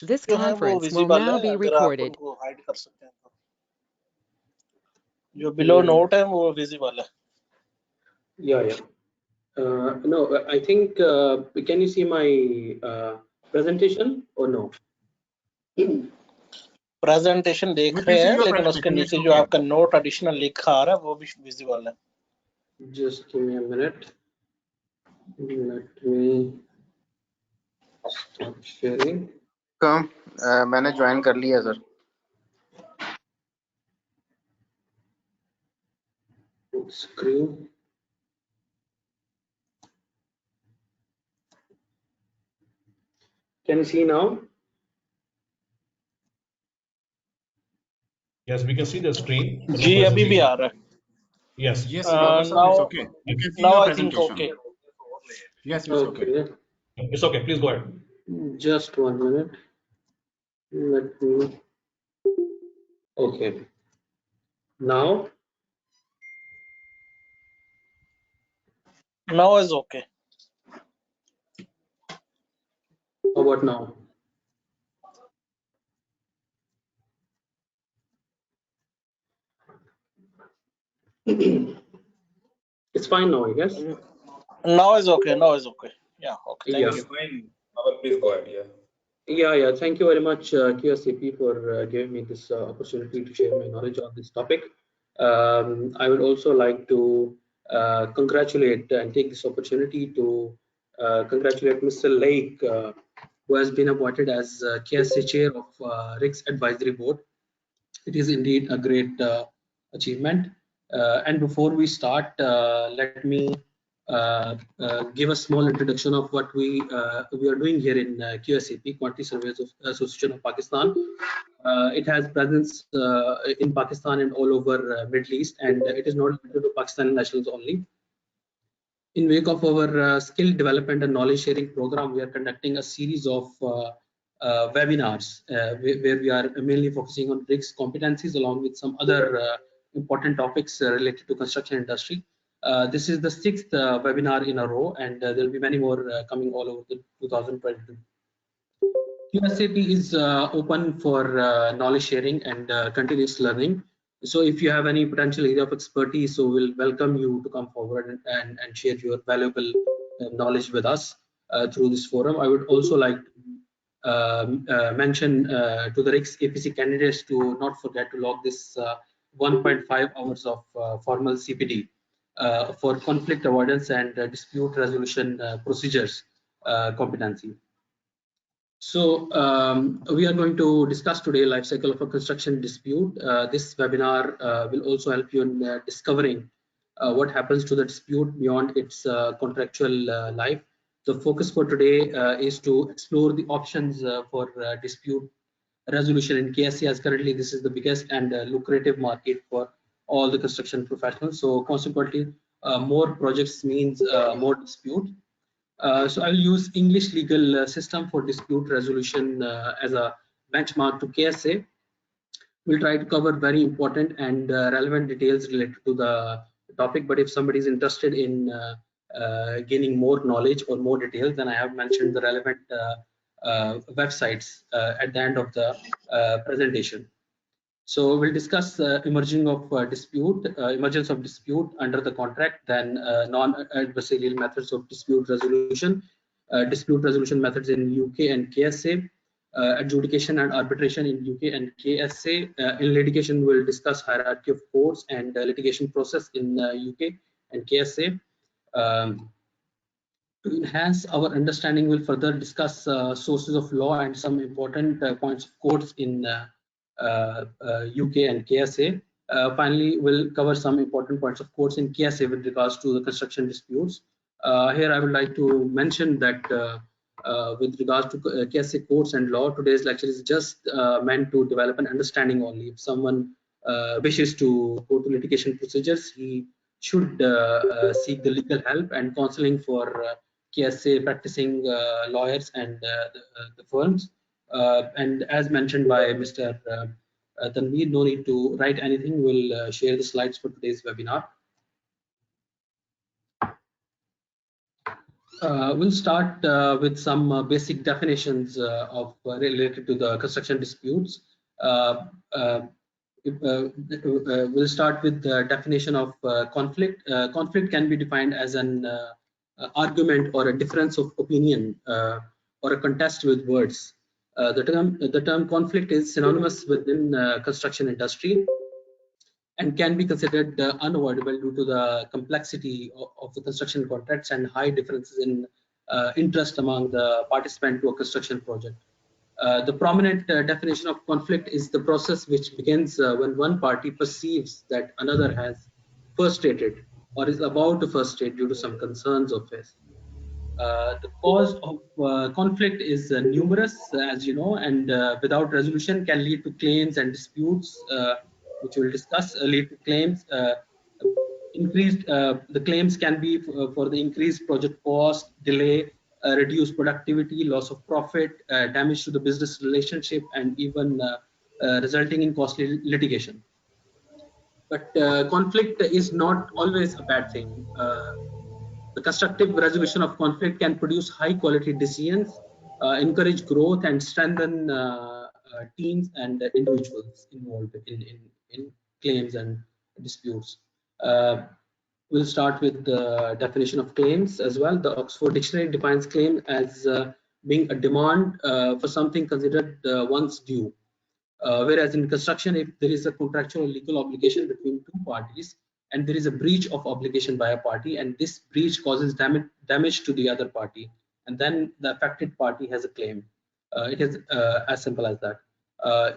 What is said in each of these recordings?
This जो है वो conference will विजिबल now है, be अगर आप recorded. उनको हाइड कर सकते हैं तो। जो बिलो नोट है वो विजिबल है। Yeah. No, I think, can you see my presentation or no? Presentation देख We रहे can see हैं, your लेकिन उसके presentation, नीचे it's जो okay. आपका नोट एडिशनल लिखा आ रहा है वो भी विजिबल है। Just give me a minute. Let me stop sharing. मैंने ज्वाइन कर लिया sir. Screen. Can you see now? Yes, we can see the screen. जी अभी भी आ रहा है। Yes. Yes, Babar sir, now it's okay. You can see now your I think presentation. okay. Yes, it's okay. It's okay. Please go ahead. Just 1 minute. Let me. Okay. Now. Now is okay. How about now? It's fine now, I guess. Now is okay. Now is okay. Yeah. Okay. Thank you. Fine. Babar, please go ahead. Yeah. Thank you very much, QSAP, for giving me this opportunity to share my knowledge on this topic. I would also like to congratulate and take this opportunity to congratulate Mr. Lake, who has been appointed as KSA Chair of RICS Advisory Board. It is indeed a great achievement. And before we start, let me give a small introduction of what we are doing here in QSAP, Quantity Surveyors Association of Pakistan. It has presence in Pakistan and all over Middle East, and it is not limited to Pakistani nationals only. In wake of our skill development and knowledge sharing program, we are conducting a series of webinars where we are mainly focusing on RICS competencies along with some other important topics related to construction industry. This is the 6th webinar in a row, and there will be many more coming all over the 2022. QSAP is open for knowledge sharing and continuous learning. So if you have any potential area of expertise, so we'll welcome you to come forward and share your valuable knowledge with us through this forum. I would also like to mention to the RICS APC candidates to not forget to log this 1.5 hours of formal CPD for conflict avoidance and dispute resolution procedures competency. So we are going to discuss today life cycle of a construction dispute. This webinar will also help you in discovering what happens to the dispute beyond its contractual life. The focus for today is to explore the options for dispute resolution in KSA, as currently this is the biggest and lucrative market for all the construction professionals. So consequently, more projects means more dispute. So I'll use English legal system for dispute resolution as a benchmark to KSA. We'll try to cover very important and relevant details related to the topic, but if somebody is interested in gaining more knowledge or more details, then I have mentioned the relevant websites at the end of the presentation. So we'll discuss emergence of dispute under the contract, then non-adversarial methods of dispute resolution methods in UK and KSA, adjudication and arbitration in UK and KSA. In litigation, we'll discuss hierarchy of courts and litigation process in UK and KSA. To enhance our understanding, we'll further discuss sources of law and some important points of courts in UK and KSA. Finally, we'll cover some important points of courts in KSA with regards to the construction disputes. Here, I would like to mention that with regards to KSA courts and law, today's lecture is just meant to develop an understanding only. If someone wishes to go to litigation procedures, he should seek the legal help and counseling for KSA practicing lawyers and the firms. And as mentioned by Mr. Tanveer, no need to write anything. We'll share the slides for today's webinar. We'll start with some basic definitions related to the construction disputes. We'll start with the definition of conflict. Conflict can be defined as an argument or a difference of opinion or a contest with words. The term conflict is synonymous within construction industry and can be considered unavoidable due to the complexity of the construction contracts and high differences in interest among the participants to a construction project. The prominent definition of conflict is the process which begins when one party perceives that another has frustrated or is about to frustrate due to some concerns of his. The cause of conflict is numerous, as you know, and without resolution can lead to claims and disputes, which we'll discuss. Lead to claims. The claims can be for the increased project cost, delay, reduced productivity, loss of profit, damage to the business relationship, and even resulting in costly litigation. But conflict is not always a bad thing. The constructive resolution of conflict can produce high quality decisions, encourage growth, and strengthen teams and individuals involved in claims and disputes. We'll start with the definition of claims as well. The Oxford Dictionary defines claim as being a demand for something considered once due. Whereas in construction, if there is a contractual legal obligation between two parties and there is a breach of obligation by a party and this breach causes damage to the other party, and then the affected party has a claim. It is as simple as that.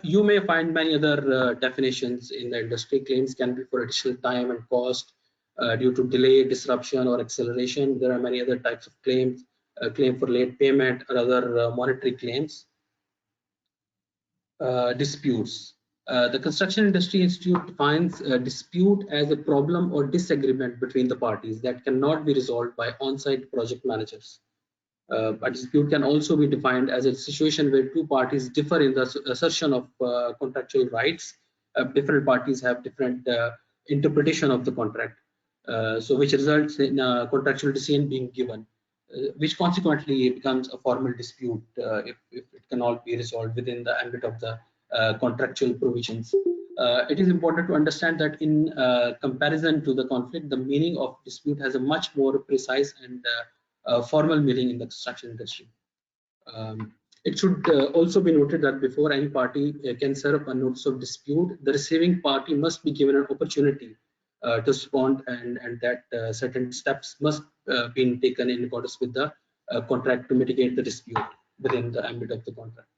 You may find many other definitions in the industry. Claims can be for additional time and cost due to delay, disruption, or acceleration. There are many other types of claims, claim for late payment or other monetary claims. Disputes. The Construction Industry Institute defines a dispute as a problem or disagreement between the parties that cannot be resolved by on-site project managers. A dispute can also be defined as a situation where two parties differ in the assertion of contractual rights. Different parties have different interpretation of the contract, so which results in a contractual decision being given, which consequently becomes a formal dispute if it cannot be resolved within the ambit of the contractual provisions. It is important to understand that in comparison to the conflict, the meaning of dispute has a much more precise and formal meaning in the construction industry. It should also be noted that before any party can serve a notice of dispute, the receiving party must be given an opportunity to respond, and that certain steps must be taken in accordance with the contract to mitigate the dispute within the ambit of the contract.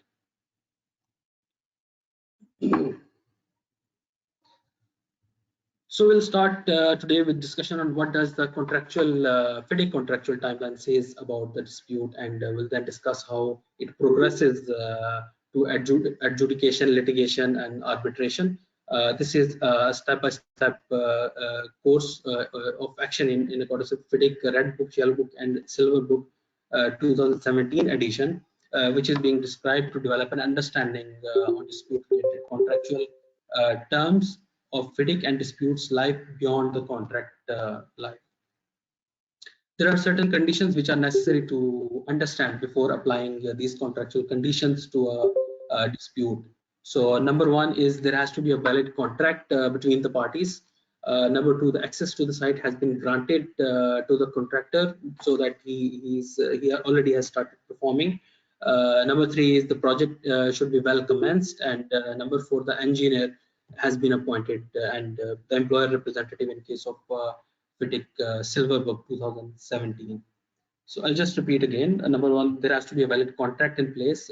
So we'll start today with discussion on what does the contractual FIDIC contractual timeline says about the dispute, and we'll then discuss how it progresses to adjudication, litigation, and arbitration. This is a step-by-step course of action in accordance with FIDIC Red Book, Yellow Book, and Silver Book 2017 edition, which is being described to develop an understanding on dispute-related contractual terms of FIDIC and disputes life beyond the contract life. There are certain conditions which are necessary to understand before applying these contractual conditions to a dispute. So number one is there has to be a valid contract between the parties. Number two, the access to the site has been granted to the contractor so that he already has started performing. Number three is the project should be well commenced, and number four, the engineer has been appointed and the employer representative in case of FIDIC Silver Book 2017. So I'll just repeat again. Number one, there has to be a valid contract in place.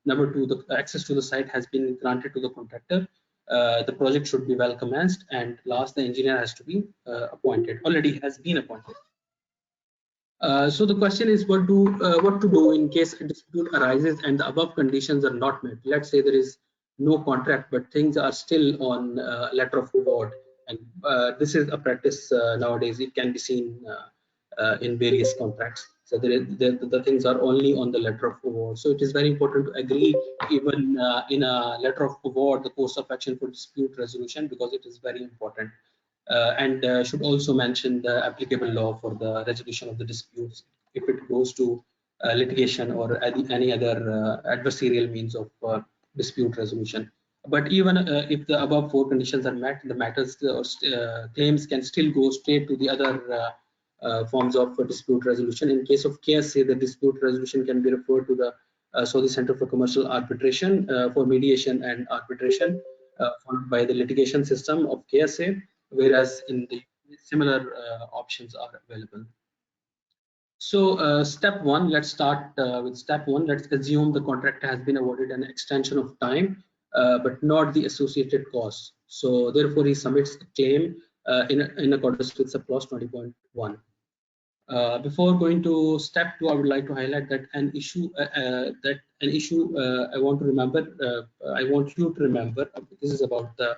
Number two, the access to the site has been granted to the contractor. The project should be well commenced, and last, the engineer has to be appointed, already has been appointed. So the question is what to do in case a dispute arises and the above conditions are not met. Let's say there is no contract, but things are still on letter of award, and this is a practice nowadays. It can be seen in various contracts. So the things are only on the letter of award. So it is very important to agree even in a letter of award the course of action for dispute resolution, because it is very important. And should also mention the applicable law for the resolution of the disputes if it goes to litigation or any other adversarial means of dispute resolution. But even if the above 4 conditions are met, the matters or claims can still go straight to the other forms of dispute resolution. In case of KSA, the dispute resolution can be referred to the Saudi Center for Commercial Arbitration for mediation and arbitration, followed by the litigation system of KSA, whereas in the similar options are available. So step 1, let's start with step 1. Let's assume the contractor has been awarded an extension of time, but not the associated costs. So therefore, he submits a claim in accordance with subclause 20.1. Before going to step 2, I would like to highlight that an issue I want you to remember. This is about the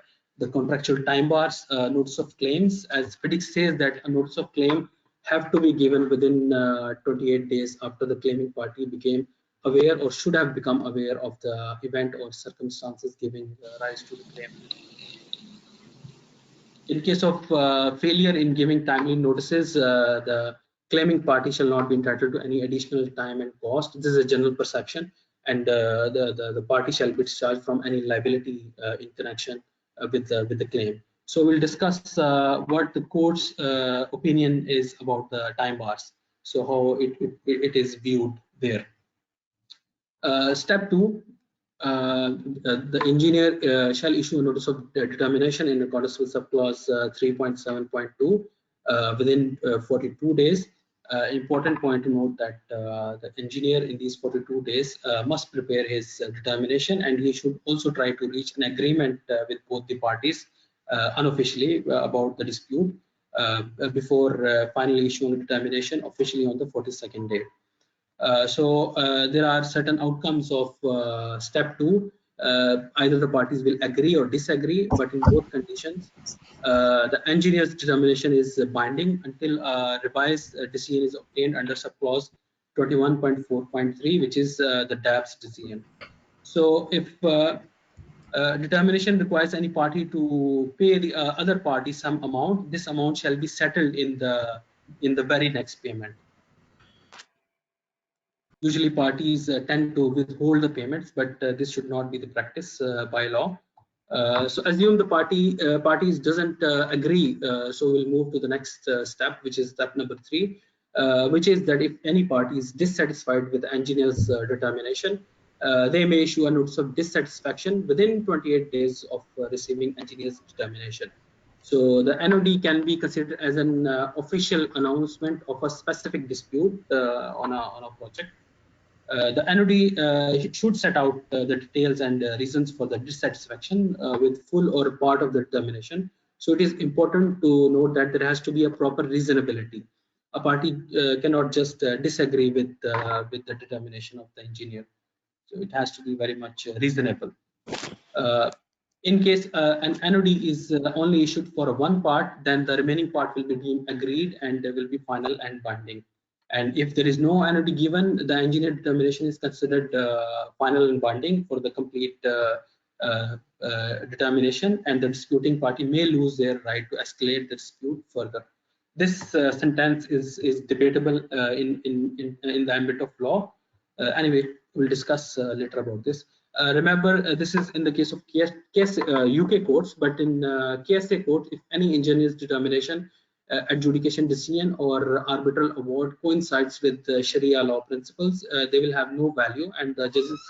contractual time bars. Notice of claims, as FIDIC says that a notice of claim have to be given within 28 days after the claiming party became aware or should have become aware of the event or circumstances giving rise to the claim. In case of failure in giving timely notices, the claiming party shall not be entitled to any additional time and cost. This is a general perception, and the party shall be discharged from any liability in connection with the claim. So we'll discuss what the court's opinion is about the time bars. So how it is viewed there. Step 2. The engineer shall issue a notice of determination in accordance with subclause 3.7.2 within 42 days. Important point to note that the engineer in these 42 days must prepare his determination, and he should also try to reach an agreement with both the parties unofficially about the dispute before finally issuing a determination officially on the 42nd day. So there are certain outcomes of step 2. Either the parties will agree or disagree, but in both conditions, the engineer's determination is binding until a revised decision is obtained under subclause 21.4.3, which is the DAP's decision. So if determination requires any party to pay the other party some amount, this amount shall be settled in the very next payment. Usually parties tend to withhold the payments, but this should not be the practice by law. So assume the parties doesn't agree, so we'll move to the next step, which is step number 3, which is that if any party is dissatisfied with the engineer's determination, they may issue a notice of dissatisfaction within 28 days of receiving engineer's determination. So the NOD can be considered as an official announcement of a specific dispute on a project. The NOD should set out the details and reasons for the dissatisfaction with full or part of the determination. So it is important to note that there has to be a proper reasonability. A party cannot just disagree with the determination of the engineer. So it has to be very much reasonable. In case an NOD is only issued for one part, then the remaining part will be deemed agreed and will be final and binding. And if there is no NOD given, the engineer determination is considered final and binding for the complete determination, and the disputing party may lose their right to escalate the dispute further. This sentence is debatable in the ambit of law. Anyway, we'll discuss later about this. Remember, this is in the case of UK courts, but in KSA court, if any engineer's determination, adjudication decision or arbitral award coincides with the Sharia law principles, they will have no value and the judge's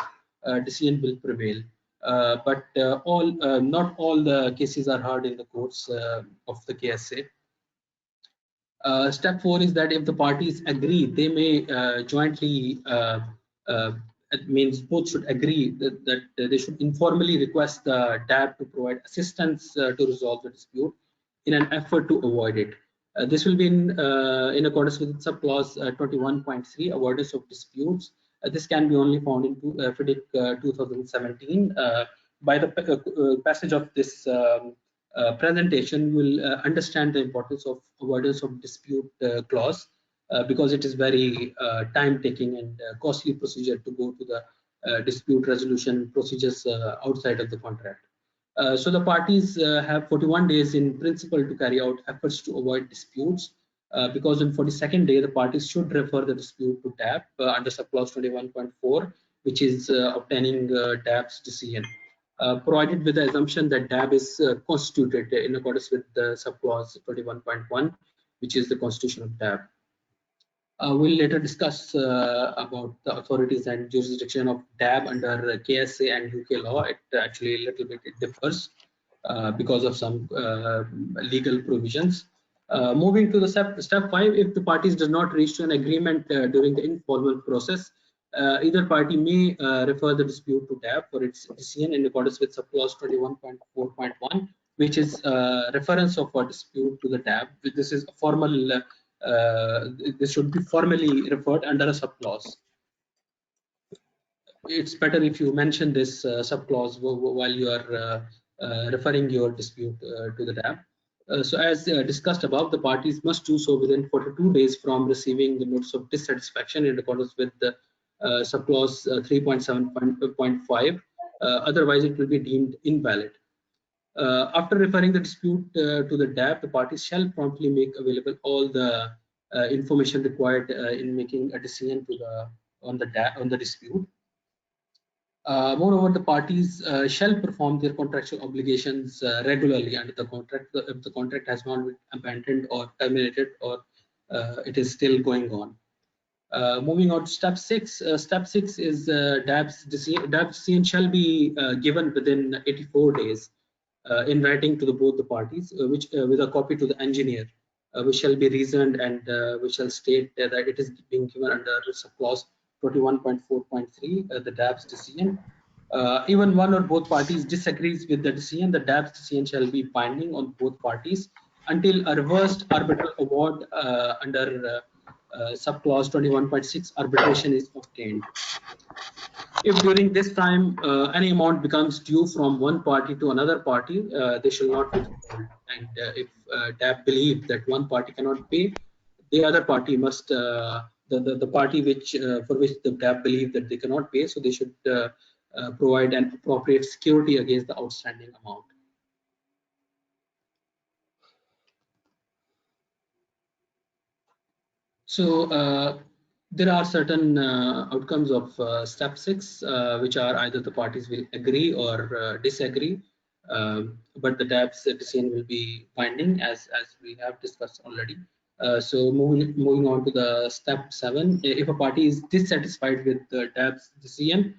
decision will prevail. But not all the cases are heard in the courts of the KSA. Step 4 is that if the parties agree, they may jointly, it means both should agree that they should informally request the DAB to provide assistance to resolve the dispute in an effort to avoid it. This will be in accordance with subclause 21.3, avoidance of disputes. This can be only found in FIDIC 2017. By the passage of this presentation, you will understand the importance of avoidance of dispute clause because it is very time-taking and costly procedure to go to the dispute resolution procedures outside of the contract. So the parties have 41 days in principle to carry out efforts to avoid disputes. because on 42nd day, the parties should refer the dispute to DAB under subclause 21.4, which is obtaining DAB's decision, provided with the assumption that DAB is constituted in accordance with the subclause 21.1, which is the constitution of DAB. We'll later discuss about the authorities and jurisdiction of DAB under KSA and UK law. It actually a little bit differs because of some legal provisions. Moving to the step 5, if the parties does not reach to an agreement during the informal process, either party may refer the dispute to DAB for its decision in accordance with subclause 21.4.1, which is reference of a dispute to the DAB. This is a formal. This should be formally referred under a subclause. It's better if you mention this subclause while you are referring your dispute to the DAB. So as discussed above, the parties must do so within 42 days from receiving the notice of dissatisfaction in accordance with the subclause 3.7.5. Otherwise, it will be deemed invalid. After referring the dispute to the DAB, the parties shall promptly make available all the information required in making a decision to on the dispute. Moreover, the parties shall perform their contractual obligations regularly under the contract if the contract has not been abandoned or terminated, or it is still going on. Moving on to step 6. Step 6 is DAB's decision. DAB's decision shall be given within 84 days in writing to both the parties, which with a copy to the engineer, which shall be reasoned and which shall state that it is being given under subclause 21.4.3, the DAB's decision. Even one or both parties disagrees with the decision, the DAB's decision shall be binding on both parties until a reversed arbitral award under subclause 21.6 arbitration is obtained. If during this time any amount becomes due from one party to another party, they shall not withhold. And if DAB believe that one party cannot pay, the other party must, the party which for which the DAB believe that they cannot pay, so they should provide an appropriate security against the outstanding amount. So there are certain outcomes of step 6, which are either the parties will agree or disagree, but the DAB's decision will be binding, as we have discussed already. So moving on to the step 7, if a party is dissatisfied with the DAB's decision,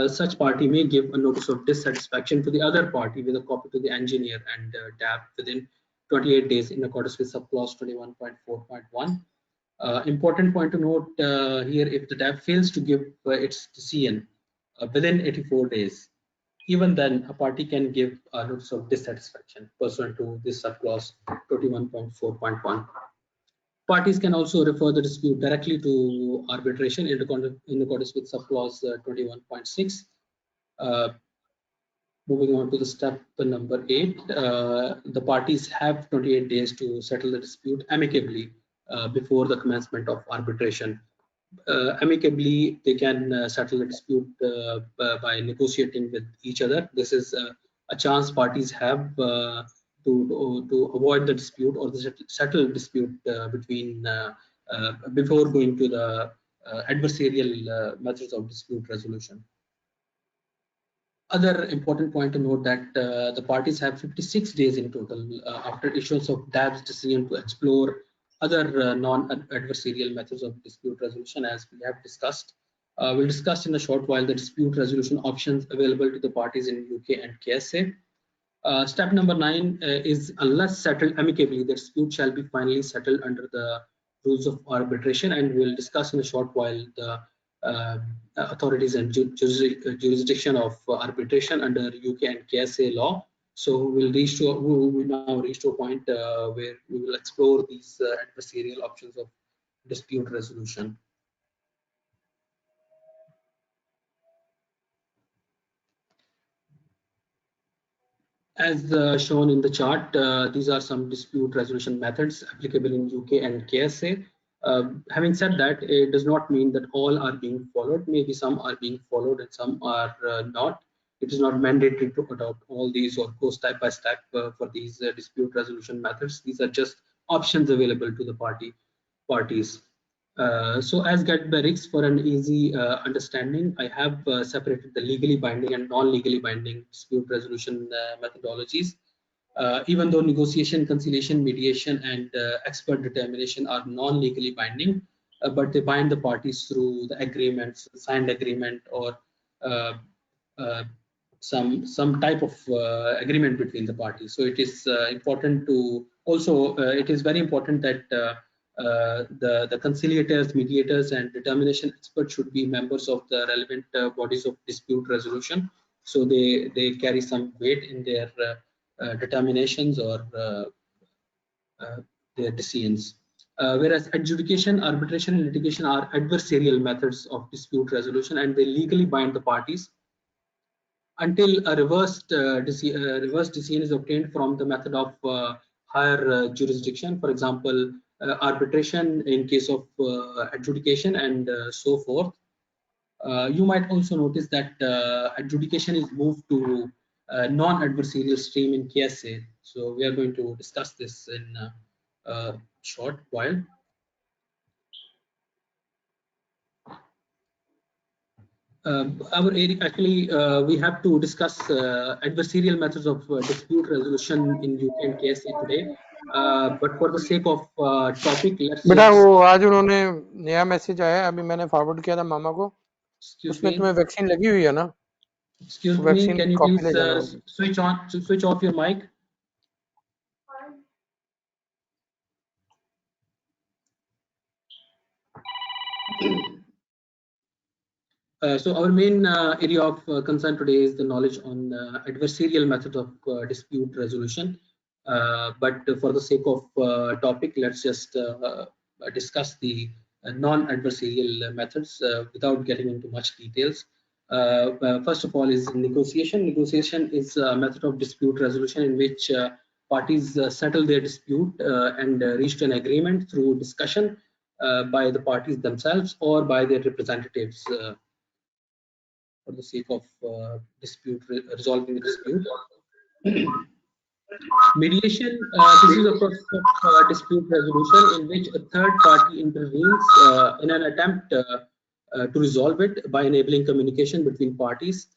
such party may give a notice of dissatisfaction to the other party with a copy to the engineer and DAB within 28 days in accordance with subclause 21.4.1. Important point to note here, if the DAB fails to give its decision within 84 days, even then a party can give a notice of dissatisfaction pursuant to this subclause 21.4.1. Parties can also refer the dispute directly to arbitration in accordance with subclause 21.6. Moving on to the step number 8, the parties have 28 days to settle the dispute amicably before the commencement of arbitration. Amicably, they can settle the dispute by negotiating with each other. This is a chance parties have to avoid the dispute or the settle dispute between before going to the adversarial methods of dispute resolution. Other important point to note that the parties have 56 days in total after issuance of DAB's decision to explore other non-adversarial methods of dispute resolution, as we have discussed. We'll discuss in a short while the dispute resolution options available to the parties in UK and KSA. Step number 9 is, unless settled amicably, the dispute shall be finally settled under the rules of arbitration, and we'll discuss in a short while the authorities and jurisdiction of arbitration under UK and KSA law. So we will now reach to a point where we will explore these adversarial options of dispute resolution. As shown in the chart, these are some dispute resolution methods applicable in UK and KSA. Having said that, it does not mean that all are being followed. Maybe some are being followed and some are not. It is not mandatory to adopt all these or go step by step for these dispute resolution methods. These are just options available to the parties. So as guided by MRICS, for an easy understanding, I have separated the legally binding and non-legally binding dispute resolution methodologies. Even though negotiation, conciliation, mediation, and expert determination are non-legally binding, but they bind the parties through the agreements, signed agreement, or uh, uh, some type of agreement between the parties. So it is important to also it is very important that the conciliators, mediators, and determination experts should be members of the relevant bodies of dispute resolution. So they carry some weight in their determinations or their decisions. Whereas adjudication, arbitration, and litigation are adversarial methods of dispute resolution, and they legally bind the parties until a reverse decision is obtained from the method of higher jurisdiction. For example, arbitration in case of adjudication, and so forth. You might also notice that adjudication is moved to non-adversarial stream in QSA. So we are going to discuss this in a short while. Our area, actually, we have to discuss adversarial methods of dispute resolution in UK and KSA today. But for the sake of topic, let's बेटा just, वो आज उन्होंने नया message आया अभी मैंने forward किया था मामा को उसमें तुम्हें वैक्सीन लगी हुई है ना excuse me, वैक्सीन can की you कॉपी please ले जाना switch off your mic? So our main area of concern today is the knowledge on adversarial methods of dispute resolution. But for the sake of topic, let's just discuss the non-adversarial methods without getting into much details. First of all is negotiation. Negotiation is a method of dispute resolution in which parties settle their dispute and reach to an agreement through discussion by the parties themselves or by their representatives for the sake of resolving the dispute. Mediation, this is a process of dispute resolution in which a third party intervenes in an attempt to resolve it by enabling communication between parties.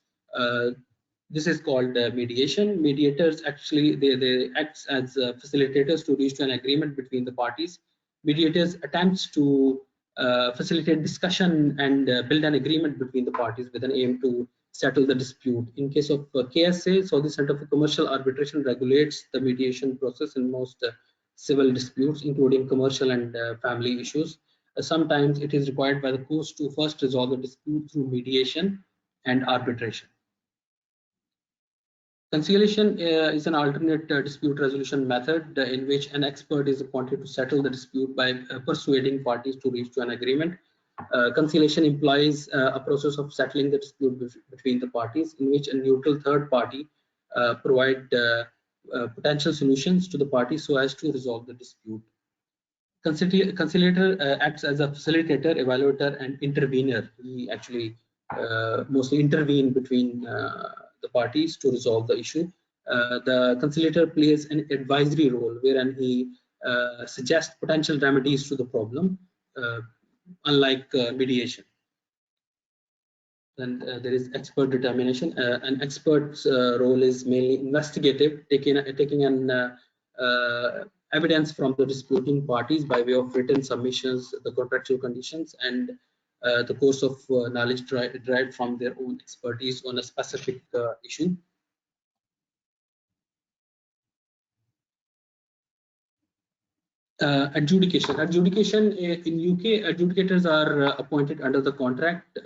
This is called mediation. Mediators actually they act as facilitators to reach to an agreement between the parties. Mediators attempts to facilitate discussion and build an agreement between the parties with an aim to settle the dispute. In case of KSA, Saudi Center for Commercial Arbitration regulates the mediation process in most civil disputes, including commercial and family issues. Sometimes it is required by the courts to first resolve the dispute through mediation and arbitration. Conciliation is an alternate dispute resolution method in which an expert is appointed to settle the dispute by persuading parties to reach to an agreement. Conciliation implies a process of settling the dispute between the parties in which a neutral third party provide potential solutions to the parties so as to resolve the dispute. Conciliator acts as a facilitator, evaluator, and intervener. He actually mostly intervene between the parties to resolve the issue. The conciliator plays an advisory role wherein he suggests potential remedies to the problem, unlike mediation. Then there is expert determination. An expert's role is mainly investigative, taking an evidence from the disputing parties by way of written submissions, the contractual conditions, and the course of knowledge derived from their own expertise on a specific issue. Adjudication in UK, adjudicators are appointed under the contract.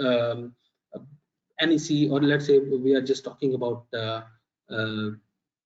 NEC, or let's say we are just talking about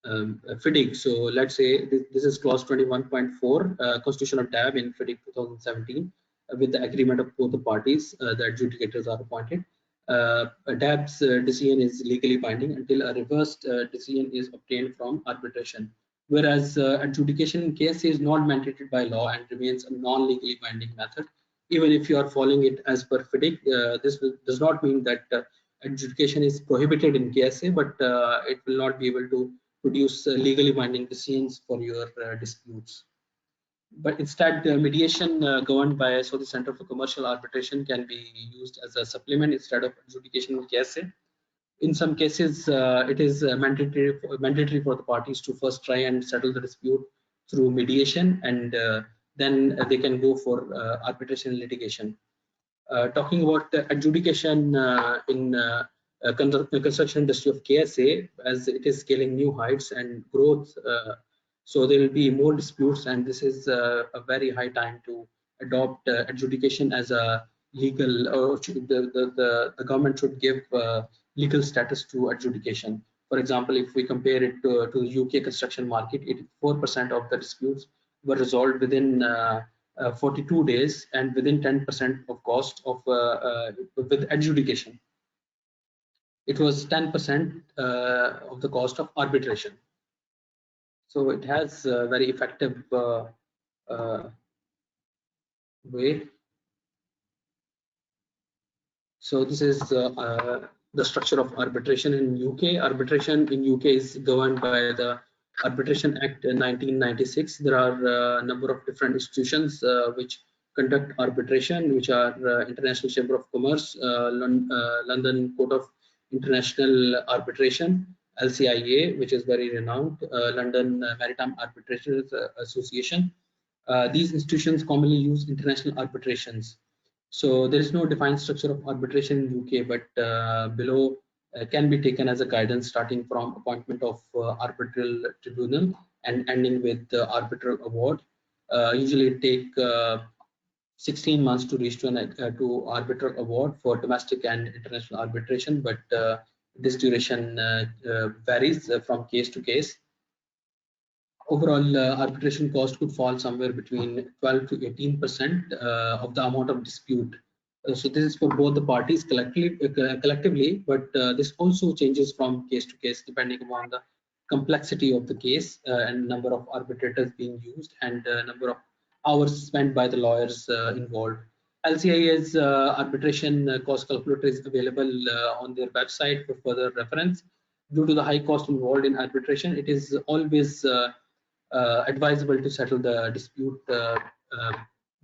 FIDIC. So let's say this is clause 21.4 Constitution of DAB in FIDIC 2017. With the agreement of both the parties, the adjudicators are appointed. DAB's decision is legally binding until a reversed decision is obtained from arbitration. Whereas adjudication in case is not mandated by law and remains a non-legally binding method. Even if you are following it as per FIDIC, this does not mean that adjudication is prohibited in KSA, but it will not be able to produce legally binding decisions for your disputes. but instead mediation governed by Saudi Center for Commercial Arbitration can be used as a supplement instead of adjudication in QSA. In some cases, it is mandatory for the parties to first try and settle the dispute through mediation, and then they can go for arbitration litigation. Talking about adjudication in construction industry of KSA, as it is scaling new heights and growth, so there will be more disputes, and this is a very high time to adopt adjudication as a legal, or the government should give legal status to adjudication. For example, if we compare it to the UK construction market, 84% of the disputes were resolved within 42 days and within 10% of cost of with adjudication. It was 10% of the cost of arbitration. So it has a very effective way. So this is the structure of arbitration in UK. Arbitration in UK is governed by the Arbitration Act 1996. There are a number of different institutions which conduct arbitration, which are International Chamber of Commerce, London Court of International Arbitration, LCIA, which is very renowned, London Maritime Arbitrators Association. These institutions commonly use international arbitrations. So there is no defined structure of arbitration in UK, but below can be taken as a guidance, starting from appointment of arbitral tribunal and ending with the arbitral award. Usually it take 16 months to reach to arbitral award for domestic and international arbitration, but this duration varies from case to case. Overall, arbitration cost could fall somewhere between 12 to 18% of the amount of dispute. So this is for both the parties collectively, but this also changes from case to case depending upon the complexity of the case and number of arbitrators being used and number of hours spent by the lawyers involved. LCIA's arbitration cost calculator is available on their website for further reference. Due to the high cost involved in arbitration, it is always advisable to settle the dispute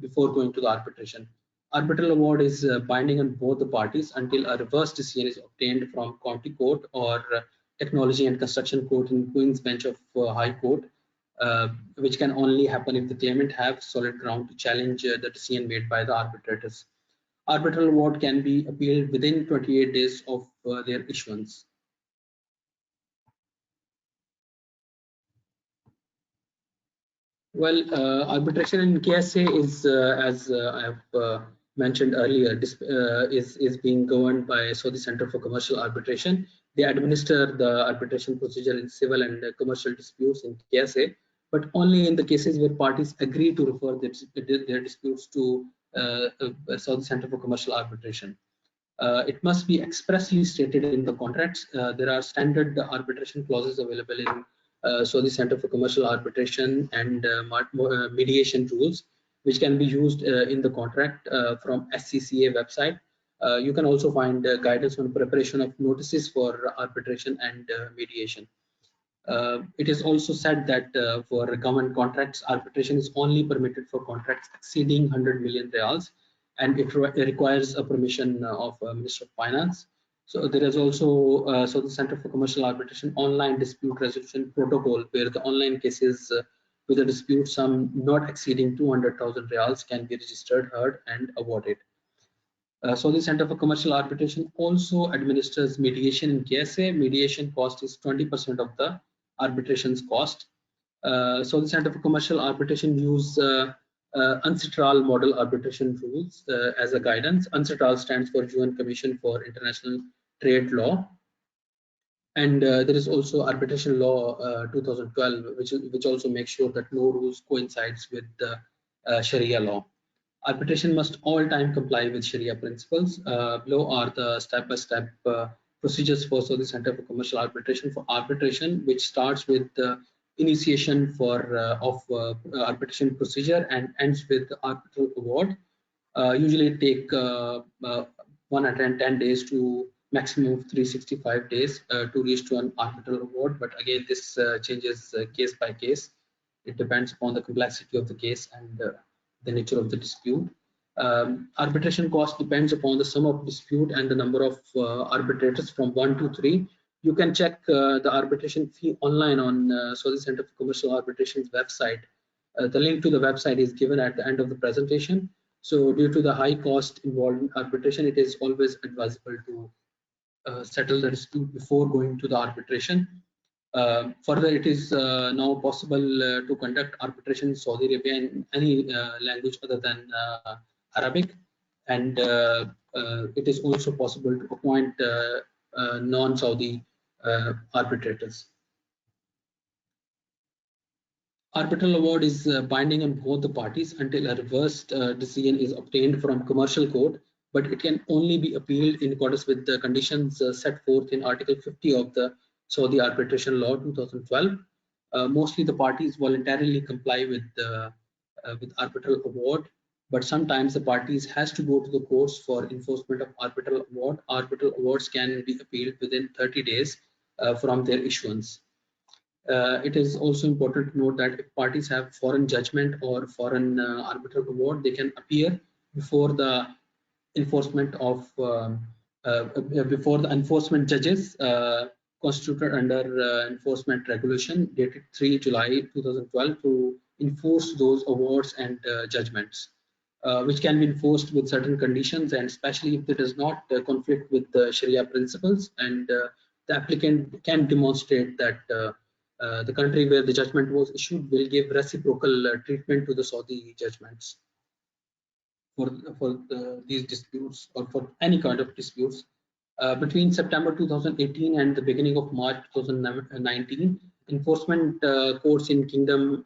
before going to the arbitration. Arbitral award is binding on both the parties until a reverse decision is obtained from county court or technology and construction court in Queen's Bench of High Court, which can only happen if the claimant have solid ground to challenge the decision made by the arbitrators. Arbitral award can be appealed within 28 days of their issuance. Well, arbitration in KSA is, as I have mentioned earlier, is being governed by Saudi Center for Commercial Arbitration. They administer the arbitration procedure in civil and commercial disputes in KSA, but only in the cases where parties agree to refer their disputes to Saudi Center for Commercial Arbitration. It must be expressly stated in the contracts. There are standard arbitration clauses available in Saudi Center for Commercial Arbitration and mediation rules, which can be used in the contract from SCCA website. You can also find guidance on preparation of notices for arbitration and mediation. It is also said that for government contracts, arbitration is only permitted for contracts exceeding 100 million reals, and it requires a permission of Minister of Finance. So there is also so the Center for Commercial Arbitration online dispute resolution protocol, where the online cases with a dispute sum not exceeding 200,000 reals can be registered, heard, and awarded. So the Center for Commercial Arbitration also administers mediation in KSA. Mediation cost is 20% of the arbitration's cost. So the Center for Commercial Arbitration use UNCITRAL model arbitration rules as a guidance. UNCITRAL stands for UN Commission for International Trade Law, and there is also Arbitration Law 2012, which also makes sure that no rules coincides with the Sharia law. Arbitration must all time comply with Sharia principles. Below are the step-by-step procedures for the Center for Commercial Arbitration for arbitration, which starts with the initiation of arbitration procedure and ends with the arbitral award. Usually it take 110 days to maximum of 365 days to reach to an arbitral award, but again this changes case by case. It depends upon the complexity of the case and the nature of the dispute. Arbitration cost depends upon the sum of dispute and the number of arbitrators from 1 to 3. You can check the arbitration fee online on Saudi Center for Commercial Arbitration's website. The link to the website is given at the end of the presentation. So due to the high cost involved in arbitration, it is always advisable to settle the dispute before going to the arbitration. Further, it is now possible to conduct arbitration in Saudi Arabia in any language other than Arabic, and it is also possible to appoint non-Saudi arbitrators. Arbitral award is binding on both the parties until a reversed decision is obtained from commercial court, but it can only be appealed in accordance with the conditions set forth in Article 50 of the Saudi Arbitration Law 2012. Mostly the parties voluntarily comply with arbitral award, but sometimes the parties has to go to the courts for enforcement of arbitral award. Arbitral awards can be appealed within 30 days from their issuance. It is also important to note that if parties have foreign judgment or foreign arbitral award, they can appear before the enforcement of before the enforcement judges constituted under enforcement regulation dated 3 July 2012 to enforce those awards and judgments, which can be enforced with certain conditions, and especially if it does not conflict with the Sharia principles, and the applicant can demonstrate that the country where the judgment was issued will give reciprocal treatment to the Saudi judgments for these disputes or for any kind of disputes. Between September 2018 and the beginning of March 2019, enforcement courts in Kingdom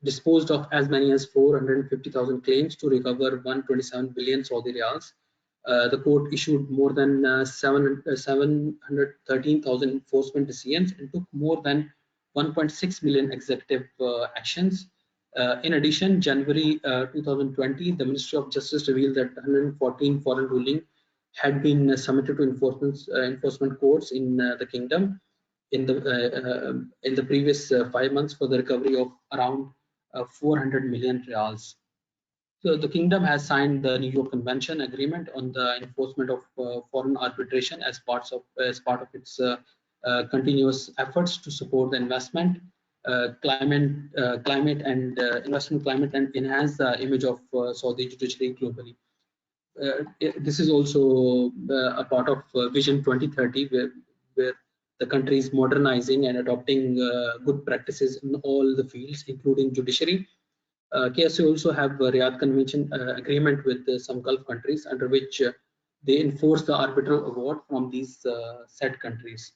disposed of as many as 450,000 claims to recover 127 billion Saudi riyals. The court issued more than 713,000 enforcement decisions and took more than 1.6 million executive actions. In addition, January 2020, the Ministry of Justice revealed that 114 foreign rulings had been submitted to enforcement courts in the kingdom in the previous 5 months for the recovery of around 400 million riyals. So the kingdom has signed the New York Convention Agreement on the enforcement of foreign arbitration as part of its continuous efforts to support the investment, climate and investment climate, and enhance the image of Saudi judiciary globally. This is also a part of Vision 2030, where the country is modernizing and adopting good practices in all the fields, including judiciary. KSA also have a Riyadh Convention agreement with some Gulf countries, under which they enforce the arbitral award from these said countries.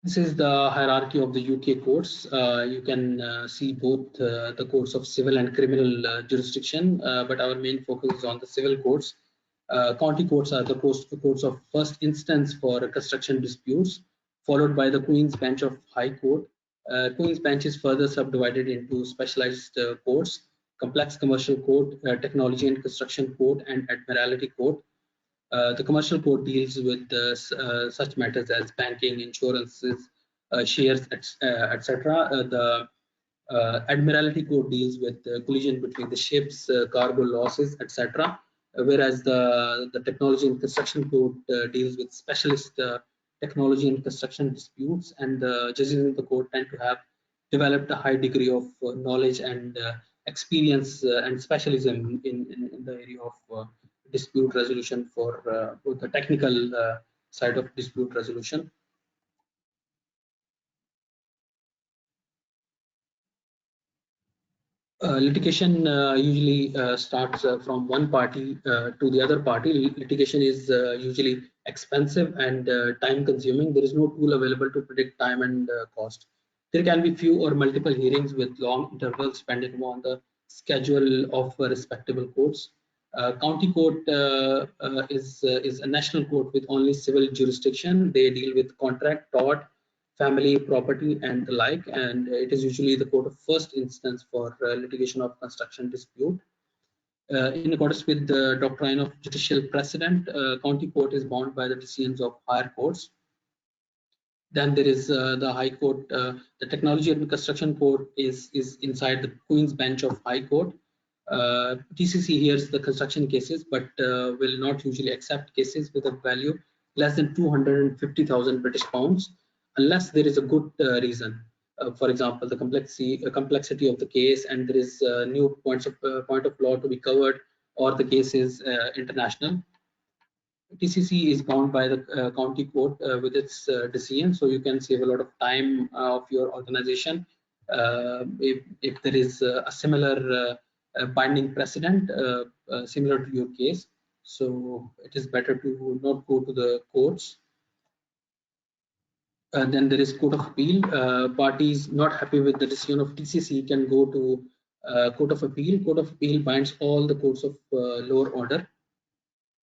This is the hierarchy of the UK courts. You can see both the courts of civil and criminal jurisdiction, but our main focus is on the civil courts. County courts are the courts of first instance for construction disputes, followed by the Queen's Bench of High Court. Queen's Bench is further subdivided into specialized courts: Complex Commercial Court, Technology and Construction Court, and Admiralty Court. The commercial court deals with such matters as banking, insurances, shares, etc. The Admiralty Court deals with collision between the ships, cargo losses, etc. Whereas the Technology and Construction Court deals with specialist technology and construction disputes, and the judges in the court tend to have developed a high degree of knowledge and experience and specialism in the area of dispute resolution for the technical side of dispute resolution. Litigation usually starts from one party to the other party. Litigation is usually expensive and time consuming. There is no tool available to predict time and cost. There can be few or multiple hearings with long intervals depending on the schedule of respectable courts. County court is a national court with only civil jurisdiction. They deal with contract, tort, family, property, and the like, and it is usually the court of first instance for litigation of construction dispute. In accordance with the doctrine of judicial precedent, county court is bound by the decisions of higher courts. Then there is the High Court. The Technology and Construction Court is inside the Queen's Bench of High Court. TCC hears the construction cases, but will not usually accept cases with a value less than 250,000 British pounds, unless there is a good reason. For example, the complexity of the case, and there is new point of law to be covered, or the case is international. TCC is bound by the county court with its decision, so you can save a lot of time of your organization if there is a similar binding precedent similar to your case. So it is better to not go to the courts. Then there is Court of Appeal. Parties not happy with the decision of TCC can go to Court of Appeal. Court of Appeal binds all the courts of lower order.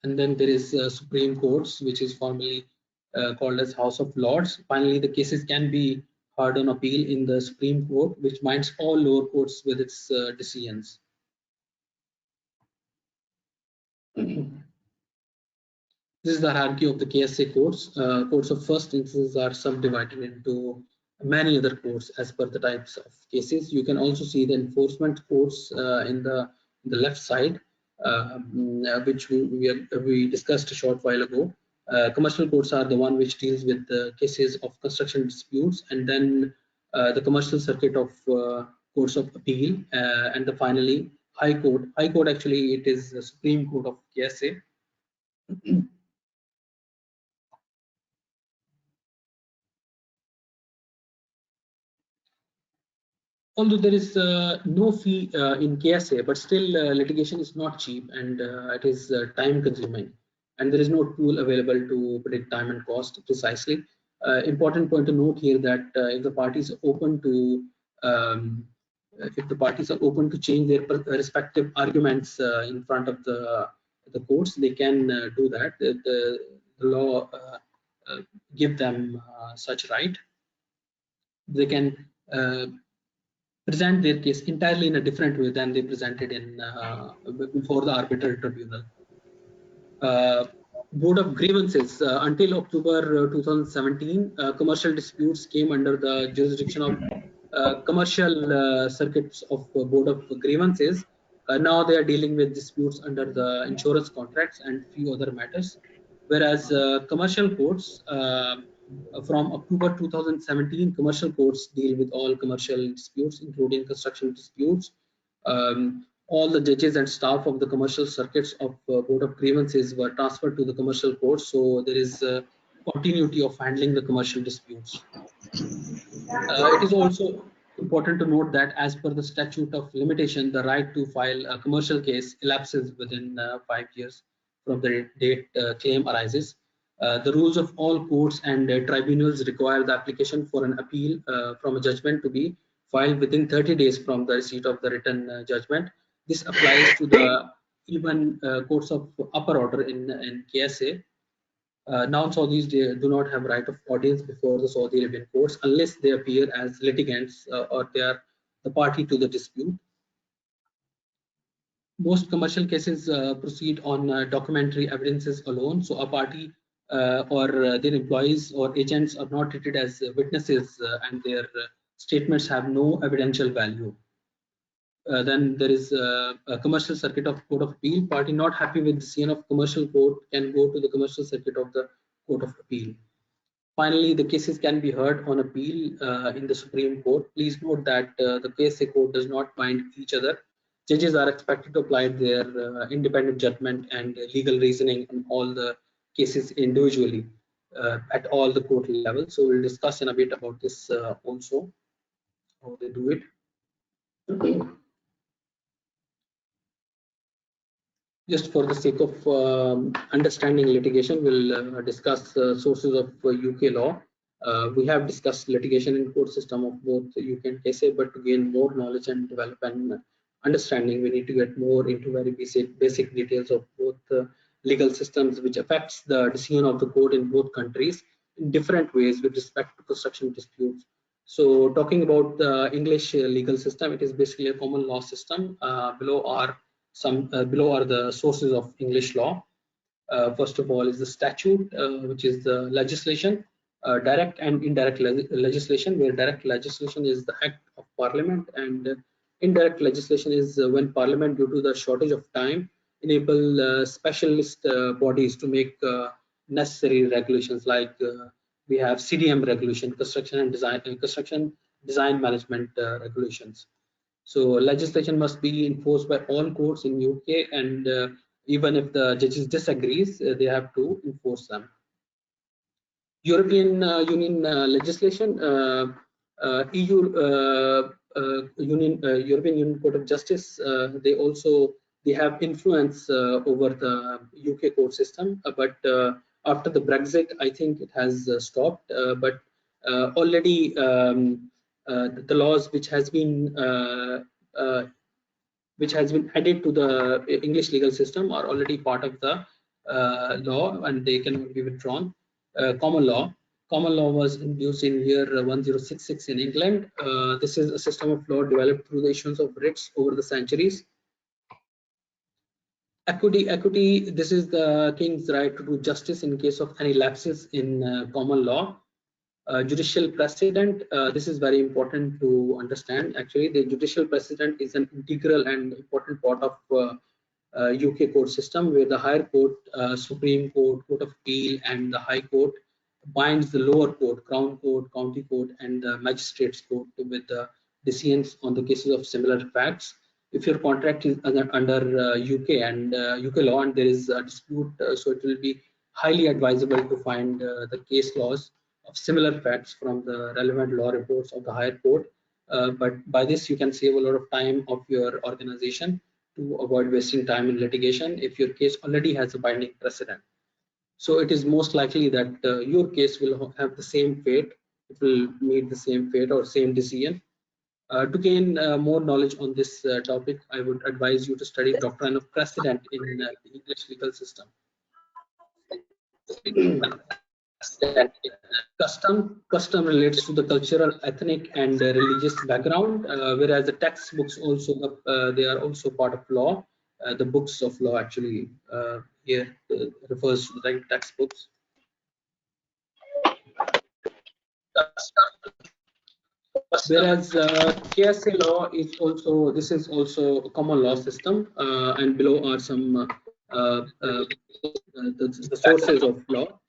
And then there is Supreme Courts, which is formally called as House of Lords. Finally, the cases can be heard on appeal in the Supreme Court, which binds all lower courts with its decisions. This is the hierarchy of the KSA courts. Courts of first instance are subdivided into many other courts as per the types of cases. You can also see the enforcement courts in the left side, which we discussed a short while ago. Commercial courts are the one which deals with the cases of construction disputes, and then the commercial circuit of courts of appeal, and the finally High Court. High Court actually it is the Supreme Court of KSA. Although there is no fee in KSA, but still litigation is not cheap, and it is time consuming, and there is no tool available to predict time and cost precisely. Important point to note here that if the parties are open to change their respective arguments in front of the courts, they can do that. The law give them such right. They can present their case entirely in a different way than they presented in before the arbitral tribunal. Board of Grievances. Until October 2017, commercial disputes came under the jurisdiction of commercial circuits of Board of Grievances. Now they are dealing with disputes under the insurance contracts and few other matters. Whereas commercial courts, from October 2017, commercial courts deal with all commercial disputes, including construction disputes. All the judges and staff of the commercial circuits of Board of Grievances were transferred to the commercial courts, so there is continuity of handling the commercial disputes. It is also important to note that as per the statute of limitation, the right to file a commercial case elapses within 5 years from the date claim arises. The rules of all courts and tribunals require the application for an appeal from a judgment to be filed within 30 days from the receipt of the written judgment. This applies to the even courts of upper order in KSA. Non-Saudis do not have right of audience before the Saudi Arabian courts unless they appear as litigants or they are the party to the dispute. Most commercial cases proceed on documentary evidences alone, so a party or their employees or agents are not treated as witnesses and their statements have no evidential value. Then there is a commercial circuit of Court of Appeal. Party not happy with the decision of commercial court can go to the commercial circuit of the Court of Appeal. Finally, the cases can be heard on appeal in the Supreme Court. Please note that the KSA court does not bind each other. Judges are expected to apply their independent judgment and legal reasoning on all the cases individually at all the court levels. So we'll discuss in a bit about this also, how they do it. Just for the sake of understanding litigation, we'll discuss sources of UK law. We have discussed litigation in court system of both UK and KSA, but to gain more knowledge and develop an understanding, we need to get more into very basic details of both legal systems, which affects the decision of the court in both countries in different ways with respect to construction disputes. So talking about the English legal system, it is basically a common law system. Below are some below are the sources of English law. First of all is the statute, which is the legislation, direct and indirect legislation, where direct legislation is the act of parliament, and indirect legislation is when parliament, due to the shortage of time, enable specialist bodies to make necessary regulations, like we have CDM regulation, construction design management regulations. So legislation must be enforced by all courts in UK, and even if the judges disagrees, they have to enforce them. European Union legislation, European Union Court of Justice, they have influence over the UK court system, but after the Brexit, I think it has stopped. But already the laws which has been added to the English legal system are already part of the law, and they cannot be withdrawn. Common law was introduced in year 1066 in England. This is a system of law developed through the issuance of writs over the centuries. Equity, this is the king's right to do justice in case of any lapses in common law. Judicial precedent, this is very important to understand. Actually, the judicial precedent is an integral and important part of UK court system, where the higher court, Supreme Court, Court of Appeal, and the High Court binds the lower court, Crown Court, County Court, and the Magistrates Court with the decisions on the cases of similar facts. If your contract is under UK and UK law, and there is a dispute, so it will be highly advisable to find the case laws of similar facts from the relevant law reports of the higher court. But by this, you can save a lot of time of your organization to avoid wasting time in litigation if your case already has a binding precedent. So it is most likely that your case will have the same fate. It will meet the same fate or same decision. To gain more knowledge on this topic, I would advise you to study doctrine of precedent in the English legal system. Custom relates to the cultural, ethnic, and religious background, whereas the textbooks also they are also part of law. The books of law actually here refers to the textbooks. Whereas QSA law is also a common law system, and below are some the sources of law.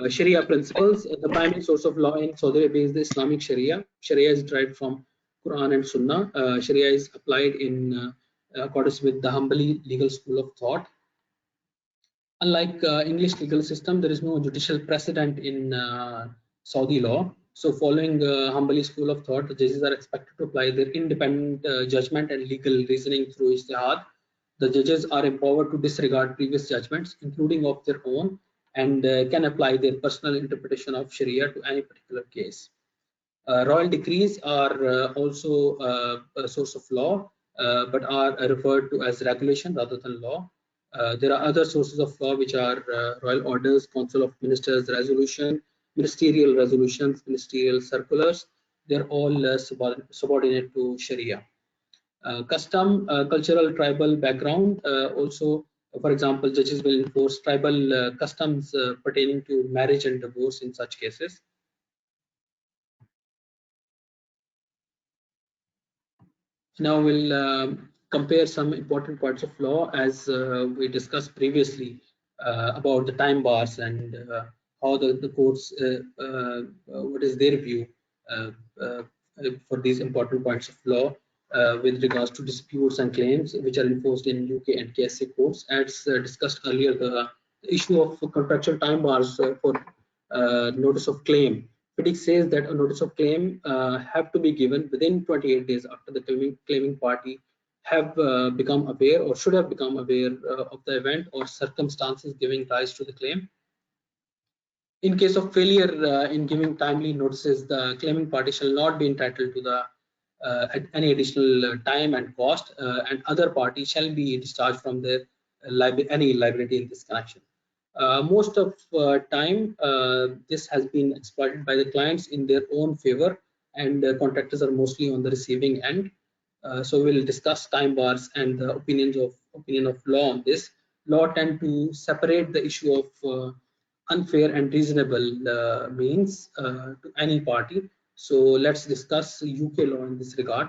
Sharia principles, the primary source of law in Saudi Arabia is the Islamic Sharia. Sharia is derived from Quran and Sunnah. Sharia is applied in accordance with the Hanbali legal school of thought. Unlike English legal system, there is no judicial precedent in Saudi law. So following Hanbali school of thought, the judges are expected to apply their independent judgment and legal reasoning through ijtihad. The judges are empowered to disregard previous judgments, including of their own, and can apply their personal interpretation of Sharia to any particular case. Royal decrees are also a source of law, but are referred to as regulation rather than law. There are other sources of law which are royal orders, council of ministers resolution, ministerial resolutions, ministerial circulars. They're all subordinate to Sharia. Custom, cultural, tribal background. Also, for example, judges will enforce tribal customs pertaining to marriage and divorce in such cases. Now we'll compare some important parts of law as we discussed previously about the time bars and how the courts, what is their view for these important points of law with regards to disputes and claims which are enforced in UK and KSA courts. As discussed earlier, the issue of contractual time bars for notice of claim. FIDIC says that a notice of claim have to be given within 28 days after the claiming party have become aware or should have become aware of the event or circumstances giving rise to the claim. In case of failure in giving timely notices, the claiming party shall not be entitled to the any additional time and cost, and other party shall be discharged from their any liability in this connection. Most of time, this has been exploited by the clients in their own favor, and contractors are mostly on the receiving end. So we'll discuss time bars and the opinions of opinion of law on this. Law tend to separate the issue of unfair and reasonable means to any party. So let's discuss UK law in this regard.